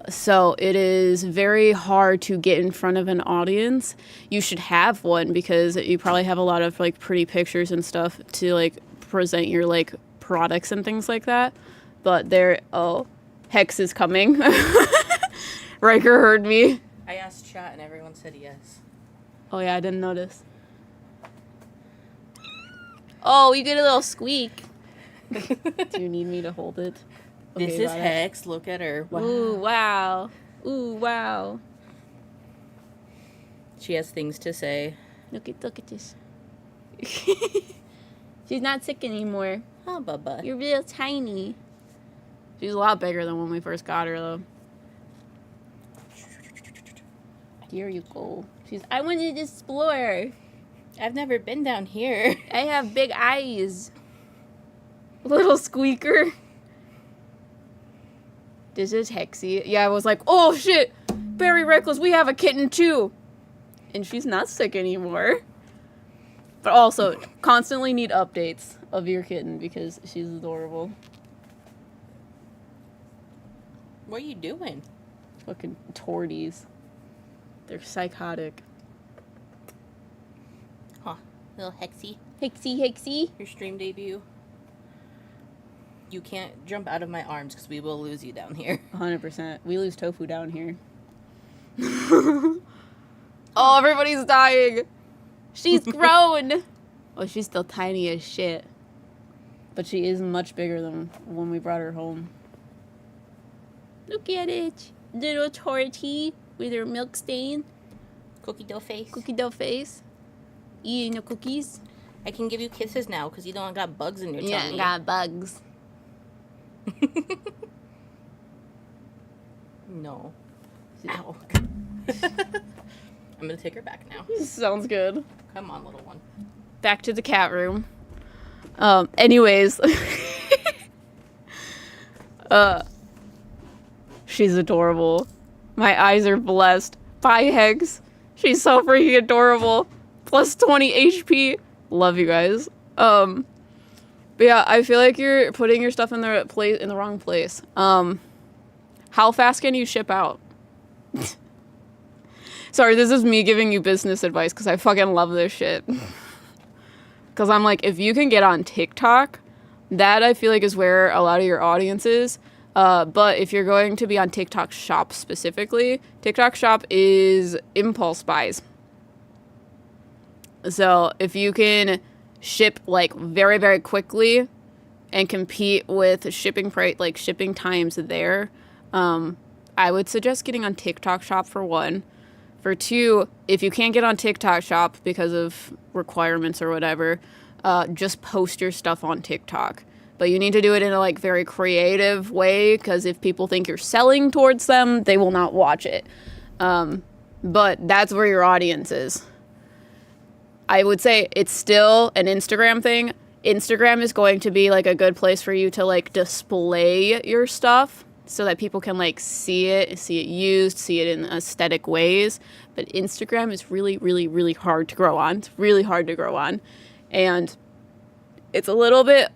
So it is very hard to get in front of an audience. You should have one because you probably have a lot of like pretty pictures and stuff to like present your like products and things like that. But Hex is coming. Riker heard me. I asked chat and everyone said yes. Oh yeah, I didn't notice. Oh, you get a little squeak. Do you need me to hold it? Okay, this is Hex. Look at her. Wow. Ooh, wow. Ooh, wow. She has things to say. Look at this. She's not sick anymore. Oh, Bubba. You're real tiny. She's a lot bigger than when we first got her, though. Here you go. I wanted to explore. I've never been down here. I have big eyes. Little squeaker. This is Hexy. Yeah, I was like, oh shit, very reckless. We have a kitten too. And she's not sick anymore. But also, constantly need updates of your kitten because she's adorable. What are you doing? Fucking torties. They're psychotic. Huh. Little Hexy. Hexy. Your stream debut. You can't jump out of my arms because we will lose you down here. 100%. We lose Tofu down here. Oh, everybody's dying. She's grown. Oh, she's still tiny as shit. But she is much bigger than when we brought her home. Look at it. Little torty with her milk stain. Cookie dough face. Cookie dough face. Eating the cookies. I can give you kisses now because you don't got bugs in your tummy. Yeah, got bugs. No. Ow. I'm gonna take her back now. Sounds good. Come on, little one. Back to the cat room. Anyways. She's adorable. My eyes are blessed. Bye, Hex. She's so freaking adorable. Plus 20 HP. Love you guys. But yeah, I feel like you're putting your stuff in the wrong place. How fast can you ship out? Sorry, this is me giving you business advice because I fucking love this shit. Because I'm like, if you can get on TikTok, that I feel like is where a lot of your audience is. But if you're going to be on TikTok Shop specifically, TikTok Shop is impulse buys. So if you can ship like very, very quickly and compete with shipping price, like shipping times there, I would suggest getting on TikTok Shop for one. For two, if you can't get on TikTok Shop because of requirements or whatever, just post your stuff on TikTok. But you need to do it in a like very creative way because if people think you're selling towards them, they will not watch it. But that's where your audience is. I would say it's still an Instagram thing. Instagram is going to be like a good place for you to like display your stuff so that people can like see it used, see it in aesthetic ways. But Instagram is really, really, really hard to grow on. It's really hard to grow on. And it's a little bit,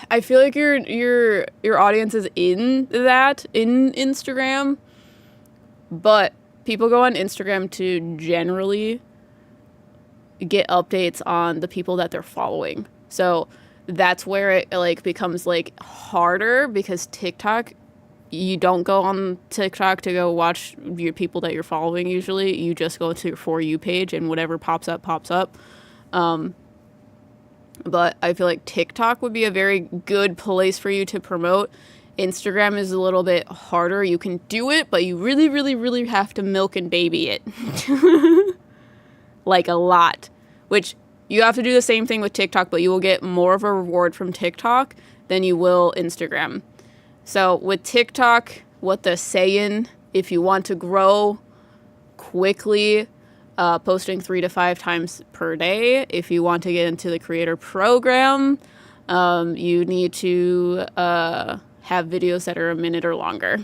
I feel like your audience is in Instagram, but people go on Instagram to generally get updates on the people that they're following. So that's where it like becomes like harder because TikTok, you don't go on TikTok to go watch your people that you're following usually. You just go to your For You page and whatever pops up, pops up. But I feel like TikTok would be a very good place for you to promote. Instagram is a little bit harder. You can do it, but you really, really, really have to milk and baby it. Like a lot. Which you have to do the same thing with TikTok, but you will get more of a reward from TikTok than you will Instagram. So with TikTok, what they're saying, if you want to grow quickly, posting 3 to 5 times per day. If you want to get into the creator program, you need to have videos that are a minute or longer.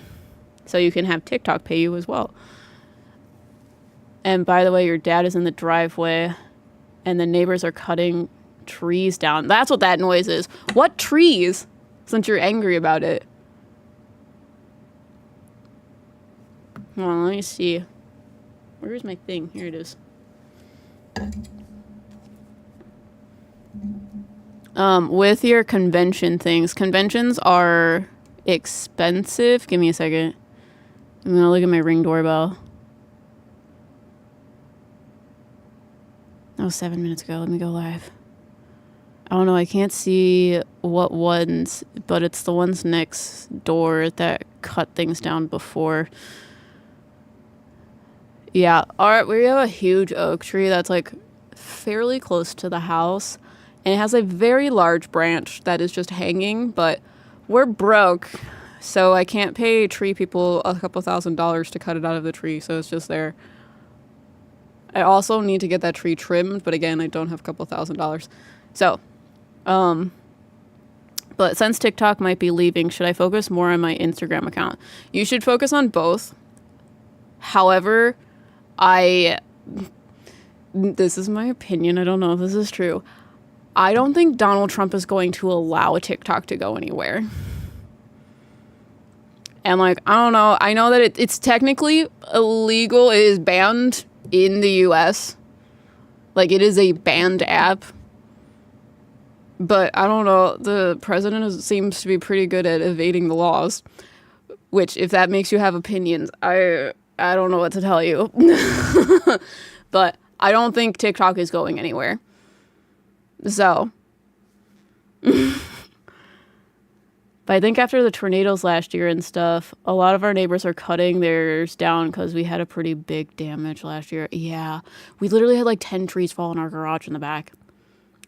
So you can have TikTok pay you as well. And by the way, your dad is in the driveway and the neighbors are cutting trees down. That's what that noise is. What trees? Since you're angry about it. Hold on, let me see. Where's my thing? Here it is. With your convention things, conventions are expensive. Give me a second. I'm gonna look at my Ring doorbell. Oh, 7 minutes ago. Let me go live. I don't know. I can't see what ones, but it's the ones next door that cut things down before. Yeah. All right. We have a huge oak tree that's like fairly close to the house. And it has a very large branch that is just hanging, but we're broke. So I can't pay tree people a couple $1,000s to cut it out of the tree. So it's just there. I also need to get that tree trimmed, but again, I don't have a couple $1,000s. So, but since TikTok might be leaving, should I focus more on my Instagram account? You should focus on both. However, this is my opinion. I don't know if this is true. I don't think Donald Trump is going to allow TikTok to go anywhere. And like, I don't know. I know that it's technically illegal. It is banned in the US. Like, it is a banned app. But I don't know. The president seems to be pretty good at evading the laws. Which, if that makes you have opinions, I don't know what to tell you. But I don't think TikTok is going anywhere. So. But I think after the tornadoes last year and stuff, a lot of our neighbors are cutting theirs down because we had a pretty big damage last year. Yeah. We literally had like 10 trees fall in our garage in the back.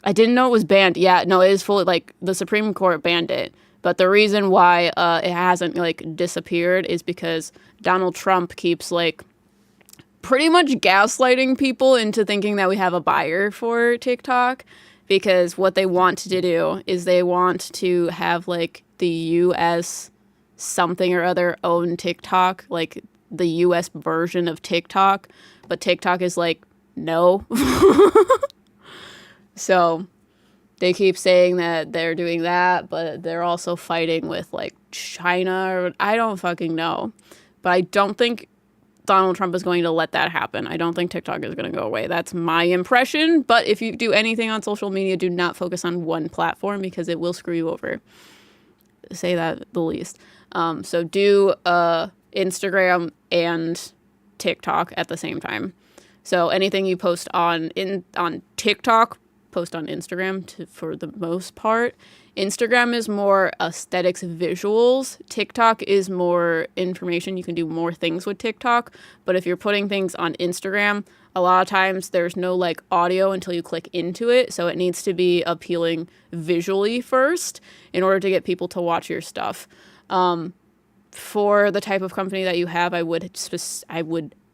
I didn't know it was banned. Yeah, no, it is fully, like, the Supreme Court banned it. But the reason why it hasn't, like, disappeared is because Donald Trump keeps, like, pretty much gaslighting people into thinking that we have a buyer for TikTok. Because what they want to do is they want to have, like, the U.S. something or other own TikTok, like the U.S. version of TikTok. But TikTok is like, no. So they keep saying that they're doing that, but they're also fighting with like China or I don't fucking know. But I don't think Donald Trump is going to let that happen. I don't think TikTok is going to go away. That's my impression. But if you do anything on social media, do not focus on one platform because it will screw you over. Say that the least. So do Instagram and TikTok at the same time. So anything you post on TikTok, post on Instagram for the most part. Instagram is more aesthetics, visuals. TikTok is more information. You can do more things with TikTok. But if you're putting things on Instagram, a lot of times there's no like audio until you click into it. So it needs to be appealing visually first in order to get people to watch your stuff. For the type of company that you have, I would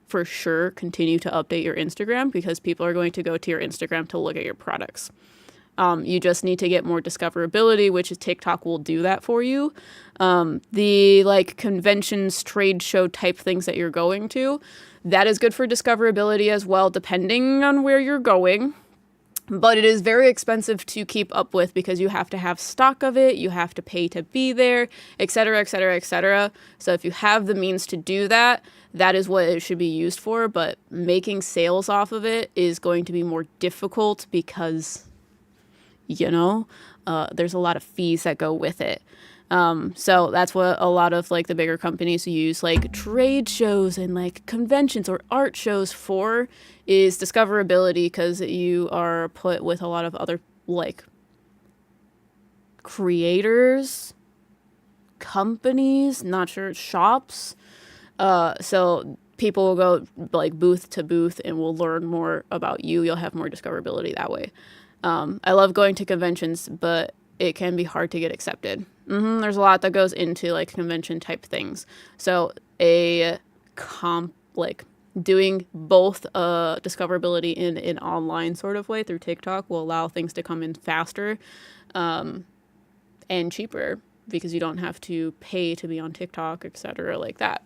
for sure continue to update your Instagram because people are going to go to your Instagram to look at your products. You just need to get more discoverability, which is TikTok will do that for you. The like conventions, trade show type things that you're going to, that is good for discoverability as well, depending on where you're going. But it is very expensive to keep up with because you have to have stock of it, you have to pay to be there, etc., etc., etc. So if you have the means to do that, that is what it should be used for. But making sales off of it is going to be more difficult because, you know, there's a lot of fees that go with it. So that's what a lot of like the bigger companies use like trade shows and like conventions or art shows for is discoverability because you are put with a lot of other like creators, companies, not sure, shops. So people will go like booth to booth and will learn more about you. You'll have more discoverability that way. I love going to conventions, but it can be hard to get accepted. There's a lot that goes into like convention type things. So like doing both discoverability in an online sort of way through TikTok will allow things to come in faster and cheaper because you don't have to pay to be on TikTok, etc. like that.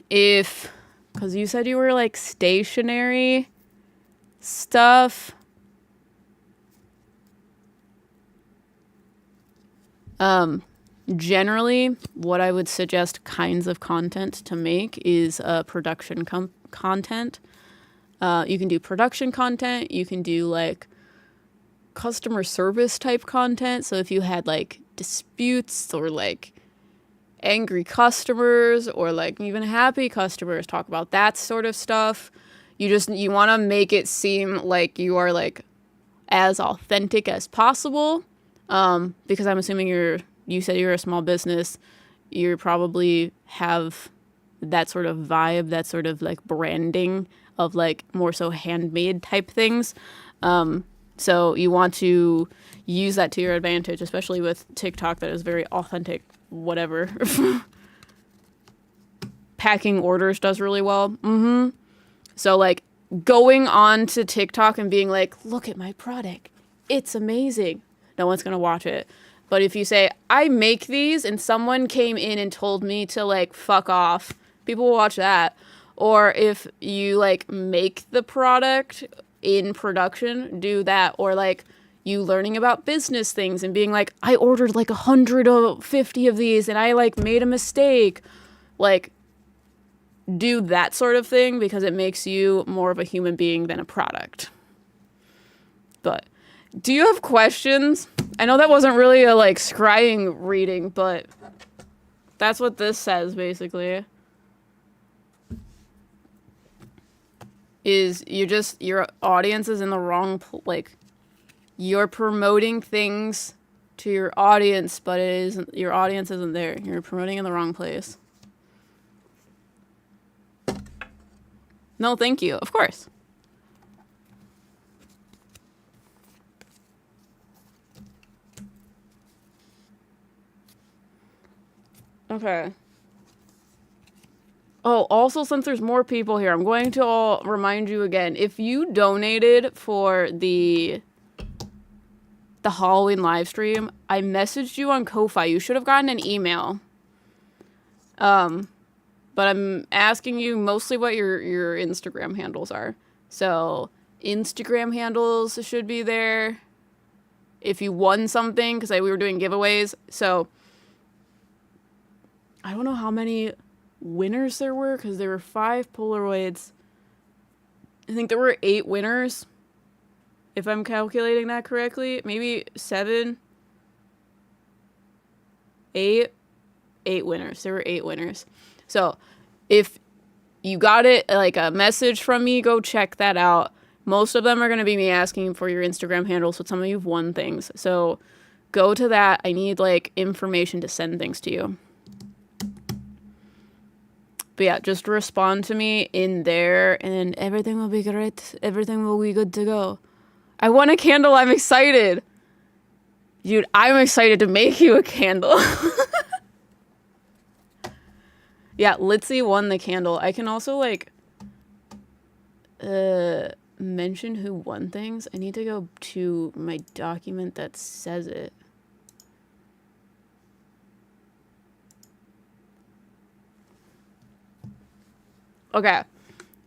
Because you said you were like stationary stuff. Generally, what I would suggest kinds of content to make is production content. You can do production content. You can do like customer service type content. So if you had like disputes or like angry customers or like even happy customers, talk about that sort of stuff. You want to make it seem like you are like as authentic as possible. Because I'm assuming you said you're a small business, you probably have that sort of vibe, that sort of like branding of like more so handmade type things. So you want to use that to your advantage, especially with TikTok that is very authentic, whatever. Packing orders does really well. So like going on to TikTok and being like, look at my product. It's amazing. No one's going to watch it. But if you say, I make these and someone came in and told me to like fuck off, people will watch that. Or if you like make the product in production, do that. Or like you learning about business things and being like, I ordered like 150 of these and I like made a mistake. Like do that sort of thing because it makes you more of a human being than a product. But do you have questions? I know that wasn't really a like scrying reading, but that's what this says basically. Is your audience is in the wrong like you're promoting things to your audience, but your audience isn't there. You're promoting in the wrong place. No, thank you. Of course. Okay. Oh, also, since there's more people here, I'm going to all remind you again. If you donated for the Halloween live stream, I messaged you on Ko-Fi. You should have gotten an email. But I'm asking you mostly what your Instagram handles are. So, Instagram handles should be there. If you won something, because we were doing giveaways. So, I don't know how many winners there were, because there were 5 Polaroids. I think there were 8 winners, if I'm calculating that correctly. Maybe 7, 8 winners. There were 8 winners. So if you got it like a message from me, go check that out. Most of them are going to be me asking for your Instagram handles, but some of you've won things. So go to that. I need like information to send things to you. But yeah, just respond to me in there and everything will be great. Everything will be good to go. I want a candle. I'm excited. Dude, I'm excited to make you a candle. Yeah, Litzy won the candle. I can also like mention who won things. I need to go to my document that says it. Okay,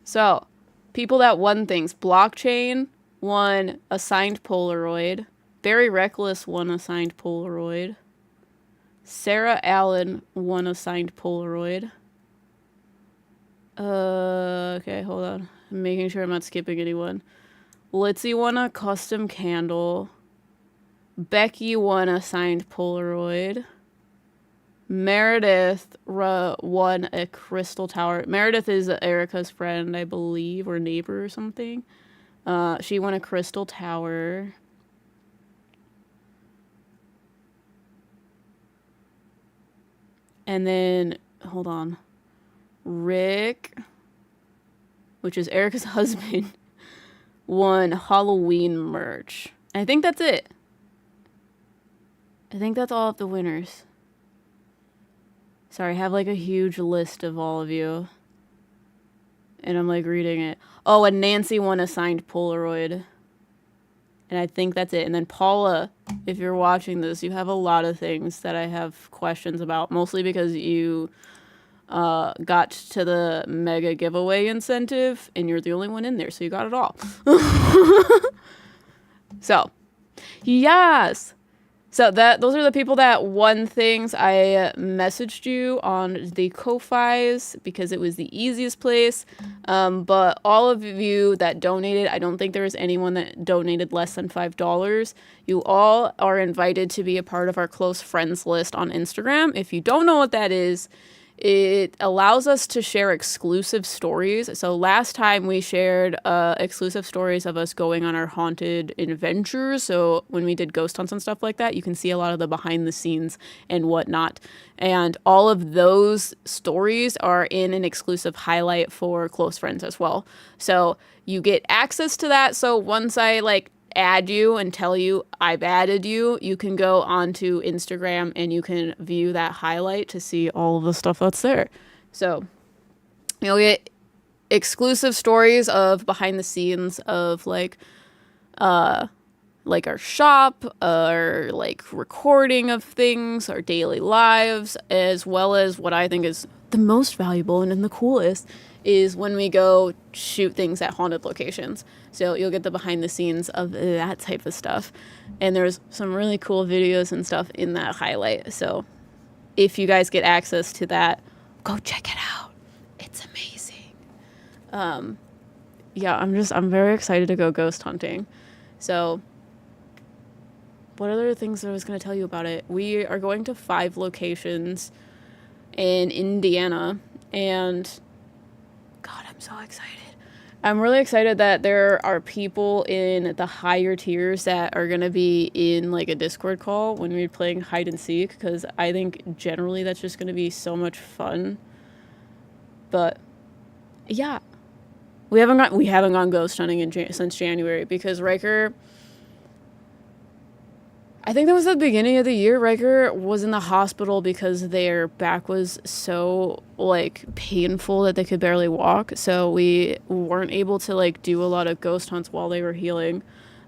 so people that won things. Blockchain won a signed Polaroid. Very Reckless won a signed Polaroid. Sarah Allen won a signed Polaroid. Okay, hold on. I'm making sure I'm not skipping anyone. Litzy won a custom candle. Becky won a signed Polaroid. Meredith won a crystal tower. Meredith is Erica's friend, I believe, or neighbor or something. She won a crystal tower. And then, hold on. Rick, which is Erica's husband, won Halloween merch. I think that's it. I think that's all of the winners. Sorry, I have like a huge list of all of you. And I'm like reading it. Oh, and Nancy won a signed Polaroid. And I think that's it. And then Paula, if you're watching this, you have a lot of things that I have questions about. Mostly because you got to the mega giveaway incentive. And you're the only one in there. So you got it all. So, yes. So those are the people that won things. I messaged you on the Ko-Fis because it was the easiest place. But all of you that donated, I don't think there was anyone that donated less than $5. You all are invited to be a part of our close friends list on Instagram. If you don't know what that is, it allows us to share exclusive stories. So last time we shared exclusive stories of us going on our haunted adventures. So when we did ghost hunts and stuff like that, you can see a lot of the behind the scenes and whatnot. And all of those stories are in an exclusive highlight for close friends as well. So you get access to that. So once I add you and tell you I've added you, you can go onto Instagram and you can view that highlight to see all of the stuff that's there. So you'll get exclusive stories of behind the scenes of our shop, our recording of things, our daily lives, as well as what I think is the most valuable and the coolest is when we go shoot things at haunted locations. So you'll get the behind the scenes of that type of stuff. And there's some really cool videos and stuff in that highlight. So if you guys get access to that, go check it out. It's amazing. Yeah, I'm very excited to go ghost hunting. So what other things I was going to tell you about it? We are going to 5 locations in Indiana, and God, I'm so excited. I'm really excited that there are people in the higher tiers that are going to be in a Discord call when we're playing hide and seek, because I think generally that's just going to be so much fun. But yeah, we haven't gone ghost hunting since January because Riker, I think that was the beginning of the year. Riker was in the hospital because their back was so painful that they could barely walk. So we weren't able to do a lot of ghost hunts while they were healing.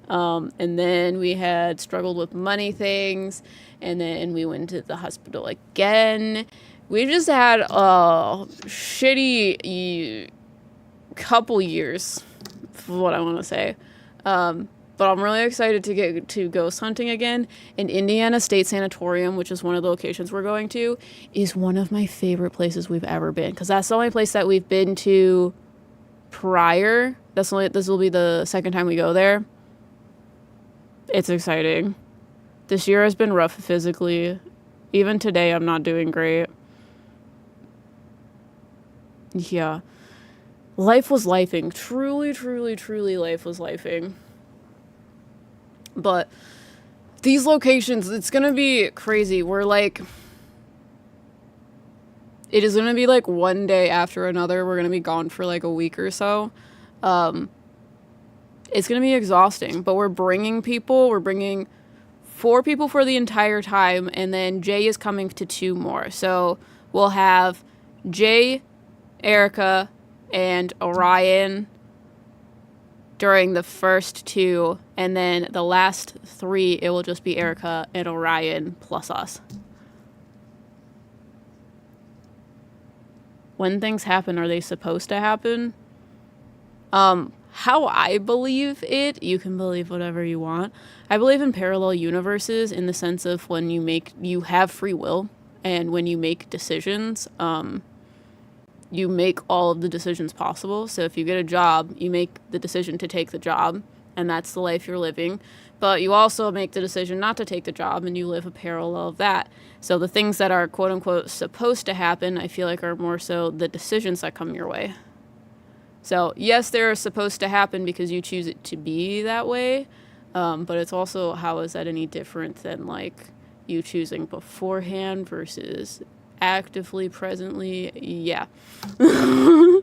And then we had struggled with money things, and then we went to the hospital again. We just had a shitty couple years, what I want to say. But I'm really excited to get to ghost hunting again. And Indiana State Sanatorium, which is one of the locations we're going to, is one of my favorite places we've ever been. Because that's the only place that we've been to prior. This will be the second time we go there. It's exciting. This year has been rough physically. Even today, I'm not doing great. Yeah. Life was lifing. Truly, truly, truly life was lifing. But these locations, it's going to be crazy. It is going to be one day after another. We're going to be gone for a week or so. It's going to be exhausting, but we're bringing people. We're bringing 4 people for the entire time, and then Jay is coming to 2 more. So we'll have Jay, Erica, and Orion during the first 2, and then the last 3, it will just be Erica and Orion plus us. When things happen, are they supposed to happen? How I believe it, you can believe whatever you want. I believe in parallel universes in the sense of when you have free will, and when you make decisions, you make all of the decisions possible. So if you get a job, you make the decision to take the job, and that's the life you're living. But you also make the decision not to take the job, and you live a parallel of that. So the things that are quote-unquote supposed to happen, I feel are more so the decisions that come your way. So yes, they're supposed to happen because you choose it to be that way, but it's also, how is that any different than you choosing beforehand versus actively, presently, yeah. The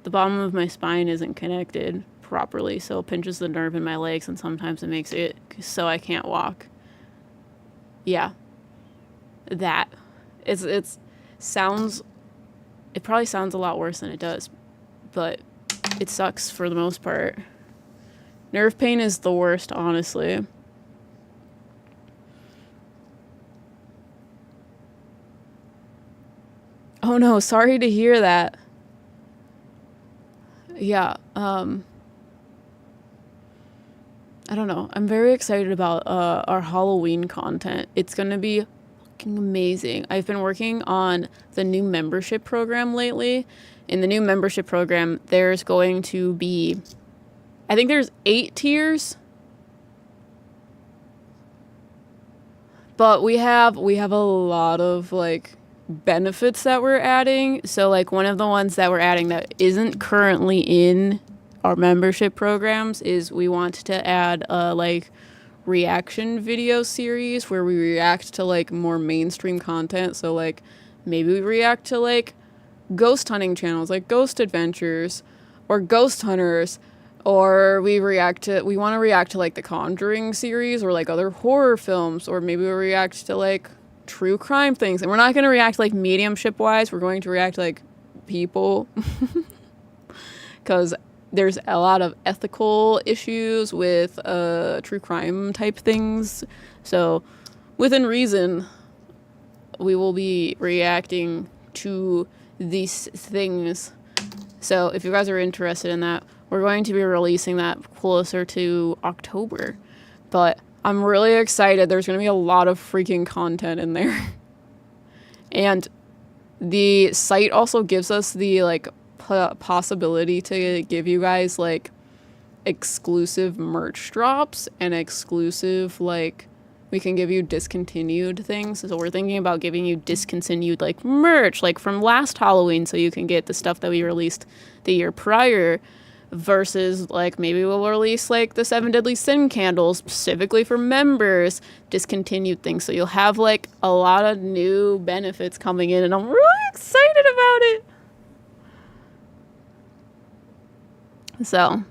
bottom of my spine isn't connected properly, so it pinches the nerve in my legs, and sometimes it makes it so I can't walk. Yeah. That. It probably sounds a lot worse than it does, but it sucks for the most part. Nerve pain is the worst, honestly. Oh no, sorry to hear that. Yeah, I don't know. I'm very excited about our Halloween content. It's gonna be fucking amazing. I've been working on the new membership program lately. In the new membership program, there's going to be, I think there's 8 tiers. But we have a lot of like benefits that we're adding. So like one of the ones that we're adding that isn't currently in our membership programs is we want to add a like reaction video series where we react to like more mainstream content. So like maybe we react to like ghost hunting channels like Ghost Adventures or Ghost Hunters, or we want to react to like the Conjuring series or like other horror films, or maybe we react to like true crime things. And we're not going to react like mediumship wise, we're going to react like people because there's a lot of ethical issues with true crime type things. So within reason, we will be reacting to these things. So if you guys are interested in that, we're going to be releasing that closer to October. But I'm really excited. There's going to be a lot of freaking content in there. And the site also gives us the like possibility to give you guys like exclusive merch drops and exclusive like we can give you discontinued things. So we're thinking about giving you discontinued like merch like from last Halloween, so you can get the stuff that we released the year prior, versus like maybe we'll release like the 7 Deadly Sin candles specifically for members, discontinued things. So you'll have like a lot of new benefits coming in, and I'm really excited about it. So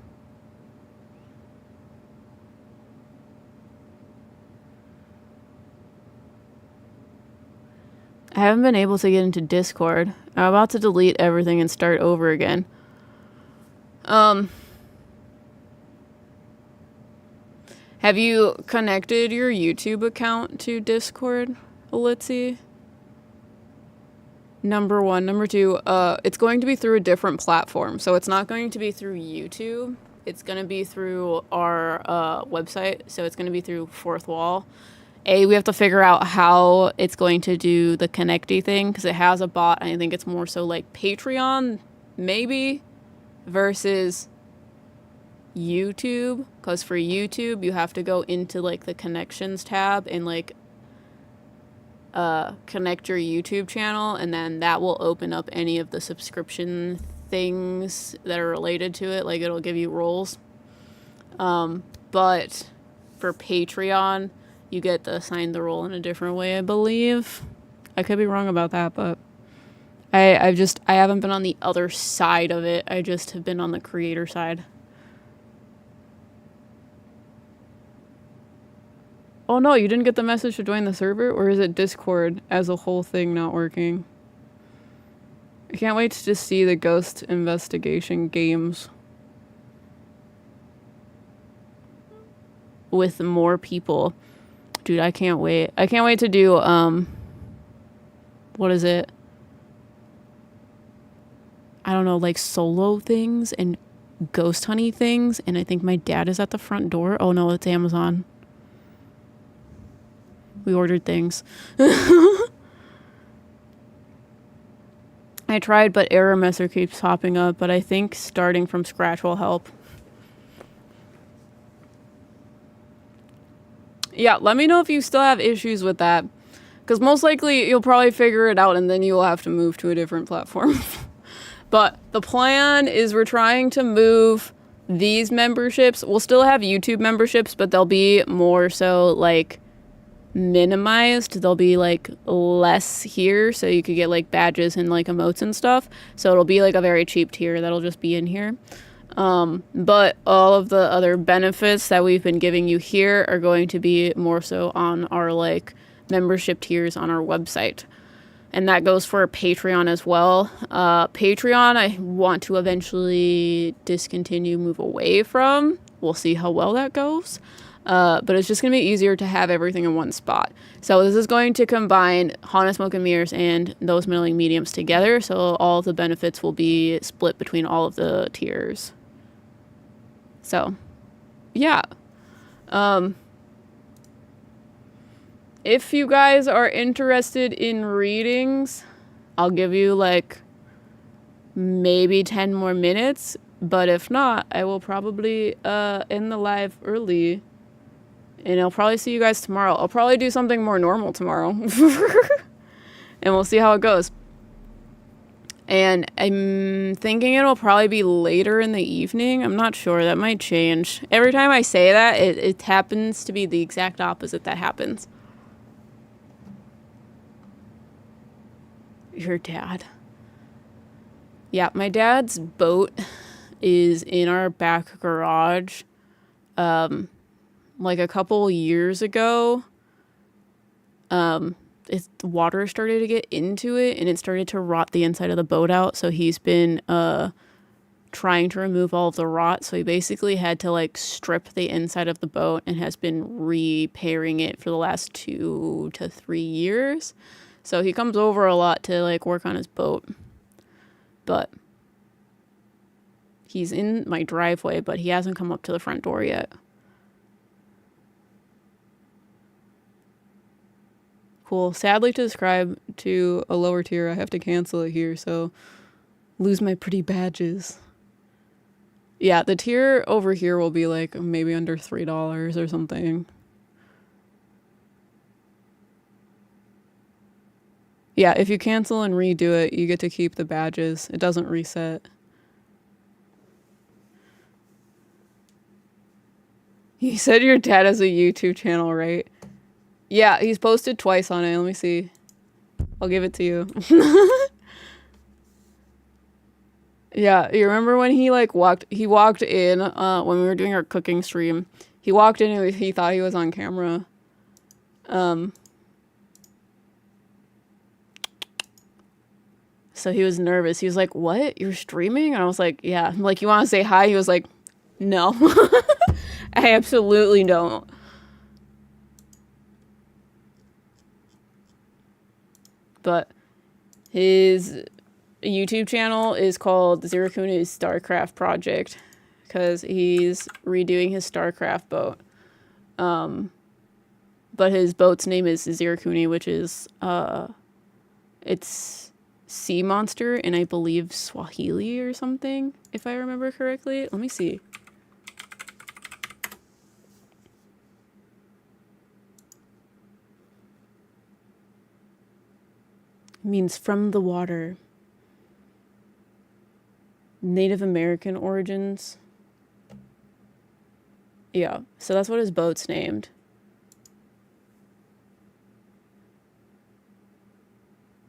I haven't been able to get into Discord. I'm about to delete everything and start over again. Have you connected your YouTube account to Discord, Litzy? Number 1. Number 2, it's going to be through a different platform. So it's not going to be through YouTube. It's going to be through our website. So it's going to be through Fourth Wall. We have to figure out how it's going to do the connecty thing, because it has a bot. I think it's more so like Patreon, maybe, versus YouTube. Because for YouTube, you have to go into like the connections tab and like connect your YouTube channel, and then that will open up any of the subscription things that are related to it. Like it'll give you roles. But for Patreon, you get to assign the role in a different way, I believe. I could be wrong about that, but I haven't been on the other side of it. I just have been on the creator side. Oh no, you didn't get the message to join the server? Or is it Discord as a whole thing not working? I can't wait to just see the ghost investigation games with more people. Dude, I can't wait. I can't wait to do, what is it? I don't know, like solo things and ghost hunting things. And I think my dad is at the front door. Oh no, it's Amazon. We ordered things. I tried, but error message keeps popping up. But I think starting from scratch will help. Yeah, let me know if you still have issues with that. Because most likely you'll probably figure it out and then you'll have to move to a different platform. But the plan is we're trying to move these memberships. We'll still have YouTube memberships, but they'll be more so like minimized. There'll be like less here, so you could get like badges and like emotes and stuff. So it'll be like a very cheap tier that'll just be in here. But all of the other benefits that we've been giving you here are going to be more so on our like membership tiers on our website. And that goes for Patreon as well. Patreon, I want to eventually discontinue, move away from. We'll see how well that goes. But it's just going to be easier to have everything in one spot. So this is going to combine Haunted Smoke and Mirrors and those Meddling Mediums together. So all of the benefits will be split between all of the tiers. So, yeah. If you guys are interested in readings, I'll give you like maybe 10 more minutes. But if not, I will probably end the live early. And I'll probably see you guys tomorrow. I'll probably do something more normal tomorrow. And we'll see how it goes. And I'm thinking it'll probably be later in the evening. I'm not sure. That might change. Every time I say that, it happens to be the exact opposite that happens. Your dad. Yeah, my dad's boat is in our back garage. Like a couple years ago, the water started to get into it and it started to rot the inside of the boat out. So he's been trying to remove all of the rot. So he basically had to like strip the inside of the boat and has been repairing it for the last 2 to 3 years. So he comes over a lot to like work on his boat. But he's in my driveway, but he hasn't come up to the front door yet. Cool. Sadly, to subscribe to a lower tier, I have to cancel it here, so lose my pretty badges. Yeah, the tier over here will be like maybe under $3 or something. Yeah, if you cancel and redo it, you get to keep the badges. It doesn't reset. You said your dad has a YouTube channel, right? Yeah, he's posted twice on it. Let me see. I'll give it to you. Yeah, you remember when he like walked in when we were doing our cooking stream. He walked in and he thought he was on camera. So he was nervous. He was like, "What? You're streaming?" And I was like, "Yeah." I'm like, "You want to say hi?" He was like, "No." I absolutely don't. But his YouTube channel is called Zirakuna's StarCraft Project because he's redoing his StarCraft boat. But his boat's name is Zirakuni, which is it's sea monster in, I believe, Swahili or something, if I remember correctly. Let me see. It means from the water. Native American origins. Yeah, so that's what his boat's named.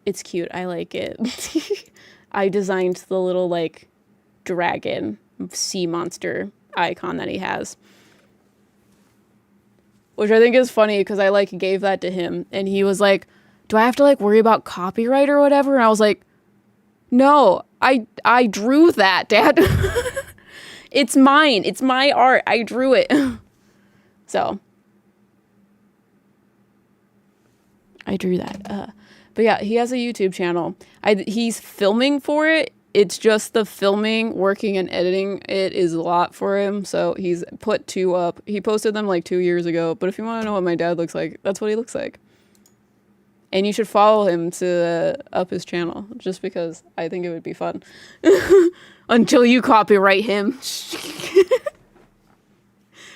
It's cute. I like it. I designed the little, like, dragon sea monster icon that he has. Which I think is funny because I, like, gave that to him. And he was like, "Do I have to, like, worry about copyright or whatever?" And I was like, "No, I drew that, Dad." It's mine. It's my art. I drew it. So. I drew that. But yeah, he has a YouTube channel. He's filming for it. It's just the filming, working, and editing. It is a lot for him. So he's put 2 up. He posted them like 2 years ago. But if you want to know what my dad looks like, that's what he looks like. And you should follow him to up his channel. Just because I think it would be fun. Until you copyright him.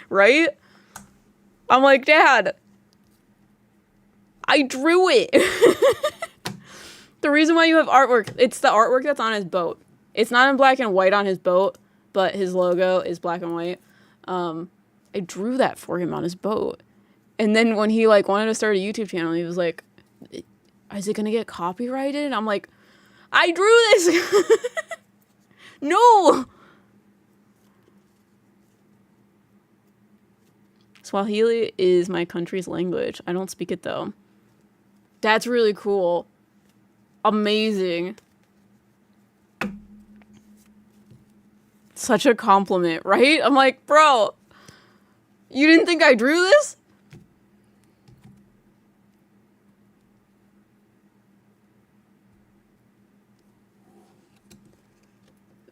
Right? I'm like, "Dad, I drew it." The reason why you have artwork, it's the artwork that's on his boat. It's not in black and white on his boat, but his logo is black and white. I drew that for him on his boat. And then when he like wanted to start a YouTube channel, he was like, is it gonna get copyrighted? And I'm like, I drew this. No. Swahili is my country's language. I don't speak it though. That's really cool. Amazing. Such a compliment, right? I'm like, bro, you didn't think I drew this?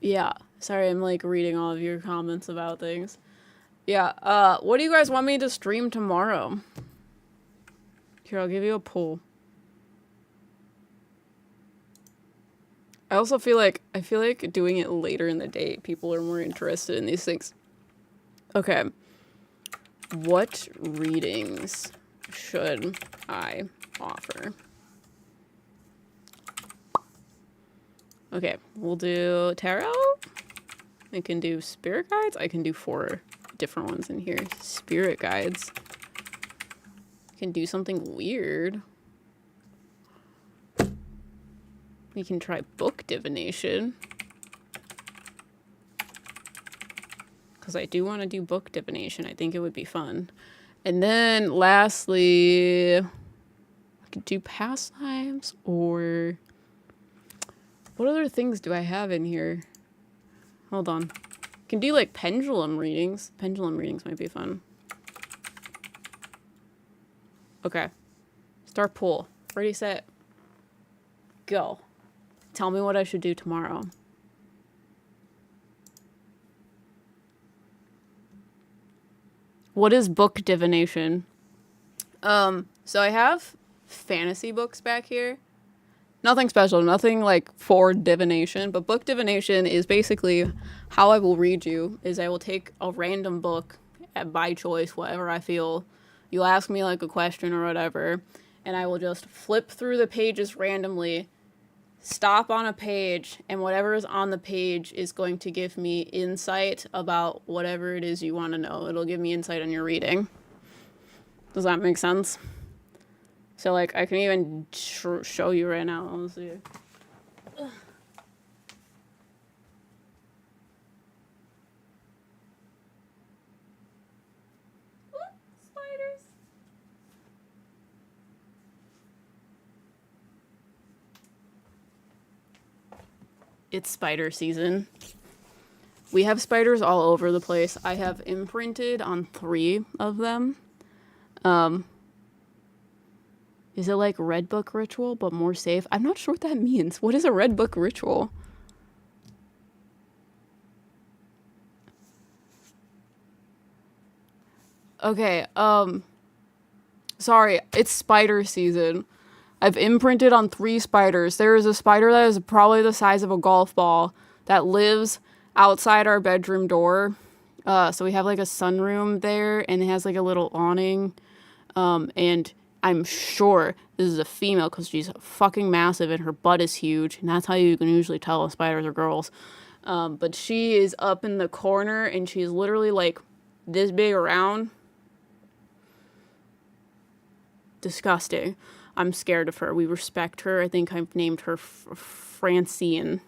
Yeah. Sorry, I'm like reading all of your comments about things. Yeah, what do you guys want me to stream tomorrow? Here, I'll give you a poll. I also feel like doing it later in the day, people are more interested in these things. Okay. What readings should I offer? Okay, we'll do tarot. We can do spirit guides. I can do 4 different ones in here. Spirit guides. Can do something weird. We can try book divination. Because I do want to do book divination. I think it would be fun. And then lastly, I could do past lives or... What other things do I have in here? Hold on. Can do like pendulum readings. Pendulum readings might be fun. Okay. Start poll. Ready, set, go. Tell me what I should do tomorrow. What is book divination? So I have fantasy books back here. Nothing special, nothing like for divination, but book divination is basically how I will read you is I will take a random book by choice, whatever I feel. You'll ask me like a question or whatever, and I will just flip through the pages randomly, stop on a page, and whatever is on the page is going to give me insight about whatever it is you want to know. It'll give me insight on your reading. Does that make sense? So, like, I can even show you right now. Let's see. Spiders. It's spider season. We have spiders all over the place. I have imprinted on 3 of them. Is it like red book ritual, but more safe? I'm not sure what that means. What is a red book ritual? Okay, sorry, it's spider season. I've imprinted on 3 spiders. There is a spider that is probably the size of a golf ball that lives outside our bedroom door. So we have like a sunroom there, and it has like a little awning. And I'm sure this is a female because she's fucking massive and her butt is huge. And that's how you can usually tell if spiders are girls. But she is up in the corner and she's literally like this big around. Disgusting. I'm scared of her. We respect her. I think I've named her Francine.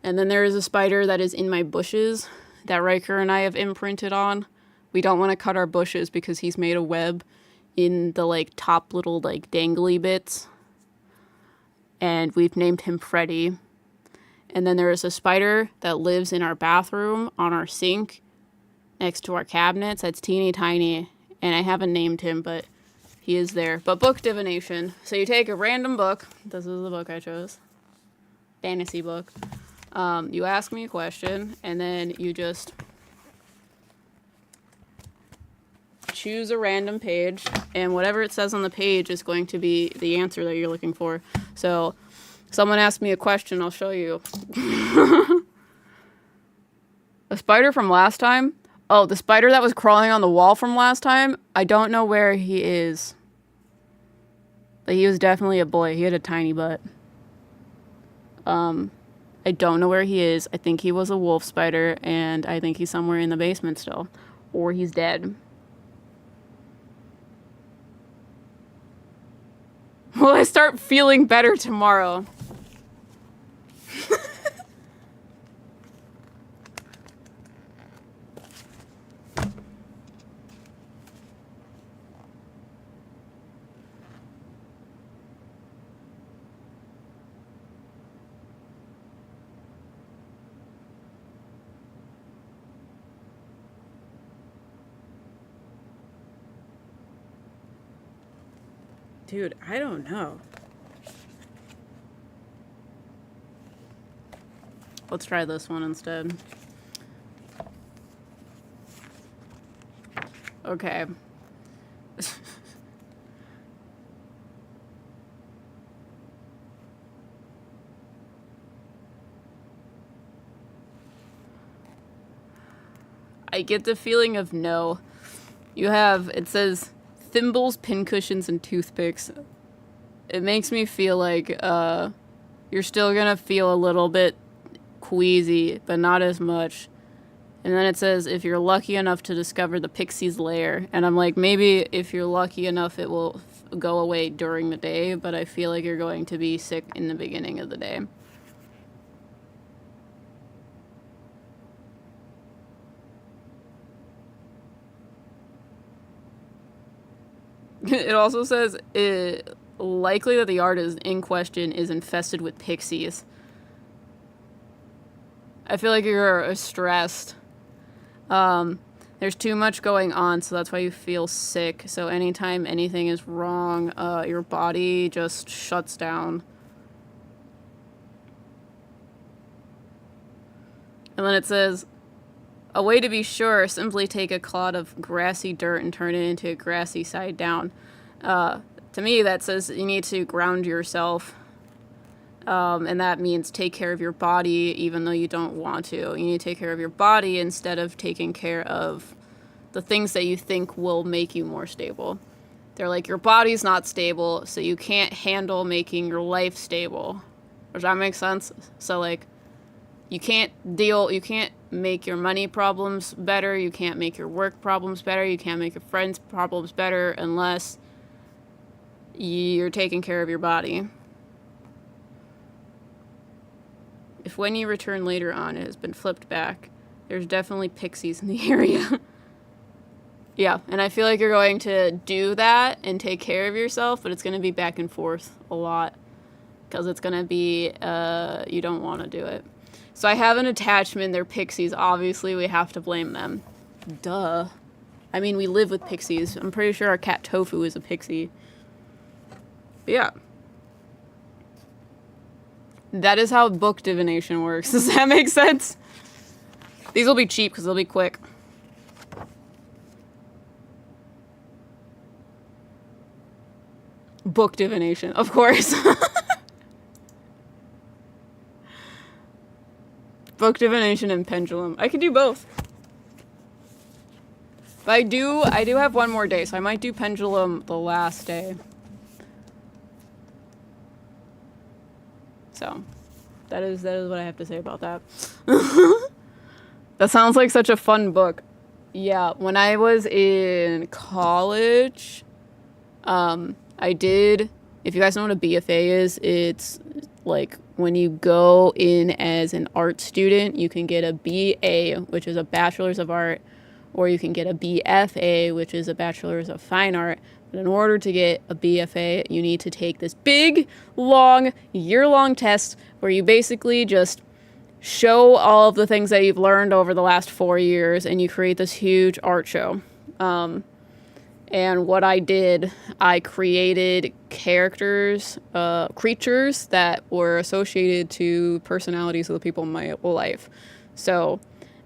And then there is a spider that is in my bushes that Riker and I have imprinted on. We don't want to cut our bushes because he's made a web in the like top little like dangly bits. And we've named him Freddy. And then there is a spider that lives in our bathroom on our sink next to our cabinets. That's teeny tiny. And I haven't named him, but he is there. But book divination. So you take a random book. This is the book I chose. Fantasy book. You ask me a question, and then you just choose a random page, and whatever it says on the page is going to be the answer that you're looking for. So, someone asked me a question, I'll show you. A spider from last time? Oh, the spider that was crawling on the wall from last time? I don't know where he is. But he was definitely a boy. He had a tiny butt. I don't know where he is. I think he was a wolf spider, and I think he's somewhere in the basement still. Or he's dead. Will I start feeling better tomorrow? Dude, I don't know. Let's try this one instead. Okay. I get the feeling of no. You have, it says, thimbles, pincushions, and toothpicks. It makes me feel like you're still gonna feel a little bit queasy, but not as much. And then it says, if you're lucky enough to discover the pixie's lair. And I'm like, maybe if you're lucky enough, it will go away during the day, but I feel like you're going to be sick in the beginning of the day. It also says, likely that the artist in question is infested with pixies. I feel like you're stressed. There's too much going on, so that's why you feel sick. So anytime anything is wrong, your body just shuts down. And then it says, a way to be sure, simply take a clod of grassy dirt and turn it into a grassy side down. To me, that says you need to ground yourself. And that means take care of your body even though you don't want to. You need to take care of your body instead of taking care of the things that you think will make you more stable. They're like, your body's not stable, so you can't handle making your life stable. Does that make sense? So, like, you can't make your money problems better, you can't make your work problems better, you can't make your friends' problems better unless you're taking care of your body. If when you return later on it has been flipped back, there's definitely pixies in the area. Yeah, and I feel like you're going to do that and take care of yourself, but it's going to be back and forth a lot. Because it's going to be, you don't want to do it. So I have an attachment, they're pixies. Obviously, we have to blame them. Duh. I mean, we live with pixies. I'm pretty sure our cat Tofu is a pixie. But yeah. That is how book divination works. Does that make sense? These will be cheap because they'll be quick. Book divination, of course. Book divination and pendulum. I could do both. But I do have one more day, so I might do pendulum the last day. So, that is what I have to say about that. That sounds like such a fun book. Yeah, when I was in college, I did, if you guys know what a BFA is, it's like when you go in as an art student, you can get a BA, which is a Bachelor's of Art, or you can get a BFA, which is a Bachelor's of Fine Art. But in order to get a BFA, you need to take this big, long, year-long test where you basically just show all of the things that you've learned over the last 4 years, and you create this huge art show. And what I did, I created characters, creatures that were associated to personalities of the people in my life. So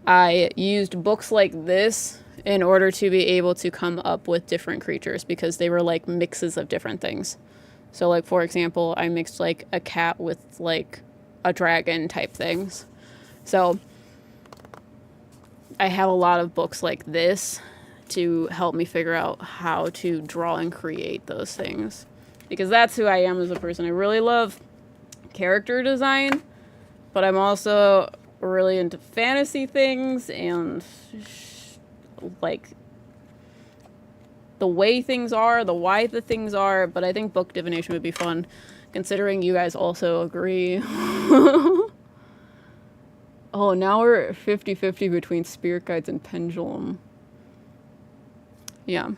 I used books like this in order to be able to come up with different creatures because they were like mixes of different things. So like, for example, I mixed like a cat with like a dragon type things. So I have a lot of books like this to help me figure out how to draw and create those things. Because that's who I am as a person. I really love character design, but I'm also really into fantasy things and like the way things are, the why the things are, but I think book divination would be fun, considering you guys also agree. Oh, now we're 50-50 between spirit guides and pendulum. Yeah.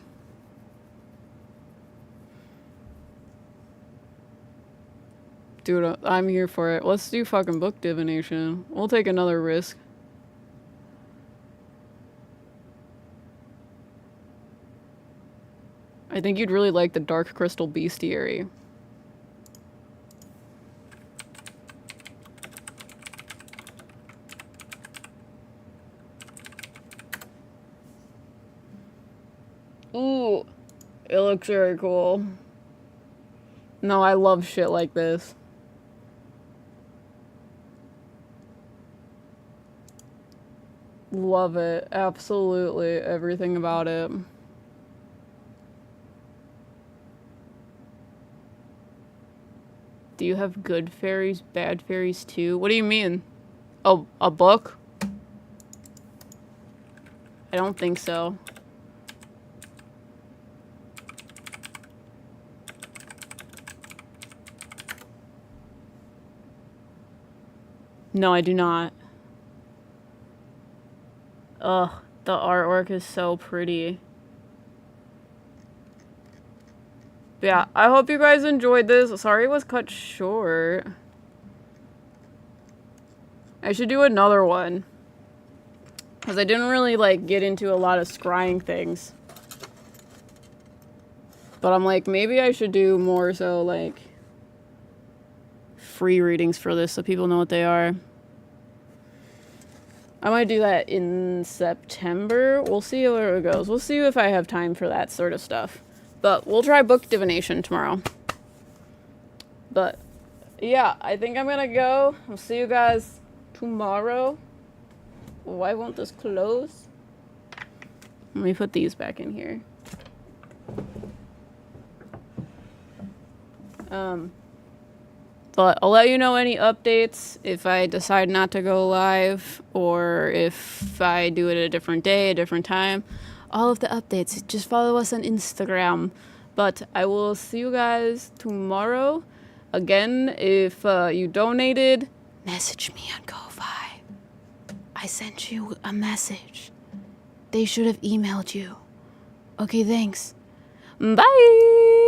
Dude, I'm here for it. Let's do fucking book divination. We'll take another risk. I think you'd really like the Dark Crystal Bestiary. Ooh, it looks very cool. No, I love shit like this. Love it. Absolutely everything about it. Do you have good fairies, bad fairies too? What do you mean? Oh, a book? I don't think so. No, I do not. Ugh, the artwork is so pretty. But yeah, I hope you guys enjoyed this. Sorry it was cut short. I should do another one. Because I didn't really, like, get into a lot of scrying things. But I'm like, maybe I should do more so, like, free readings for this so people know what they are. I might do that in September. We'll see where it goes. We'll see if I have time for that sort of stuff. But we'll try book divination tomorrow. But, yeah, I think I'm gonna go. I'll see you guys tomorrow. Why won't this close? Let me put these back in here. But I'll let you know any updates if I decide not to go live or if I do it a different day, a different time. All of the updates. Just follow us on Instagram. But I will see you guys tomorrow. Again, if you donated, message me on Ko-Fi. I sent you a message. They should have emailed you. Okay, thanks. Bye!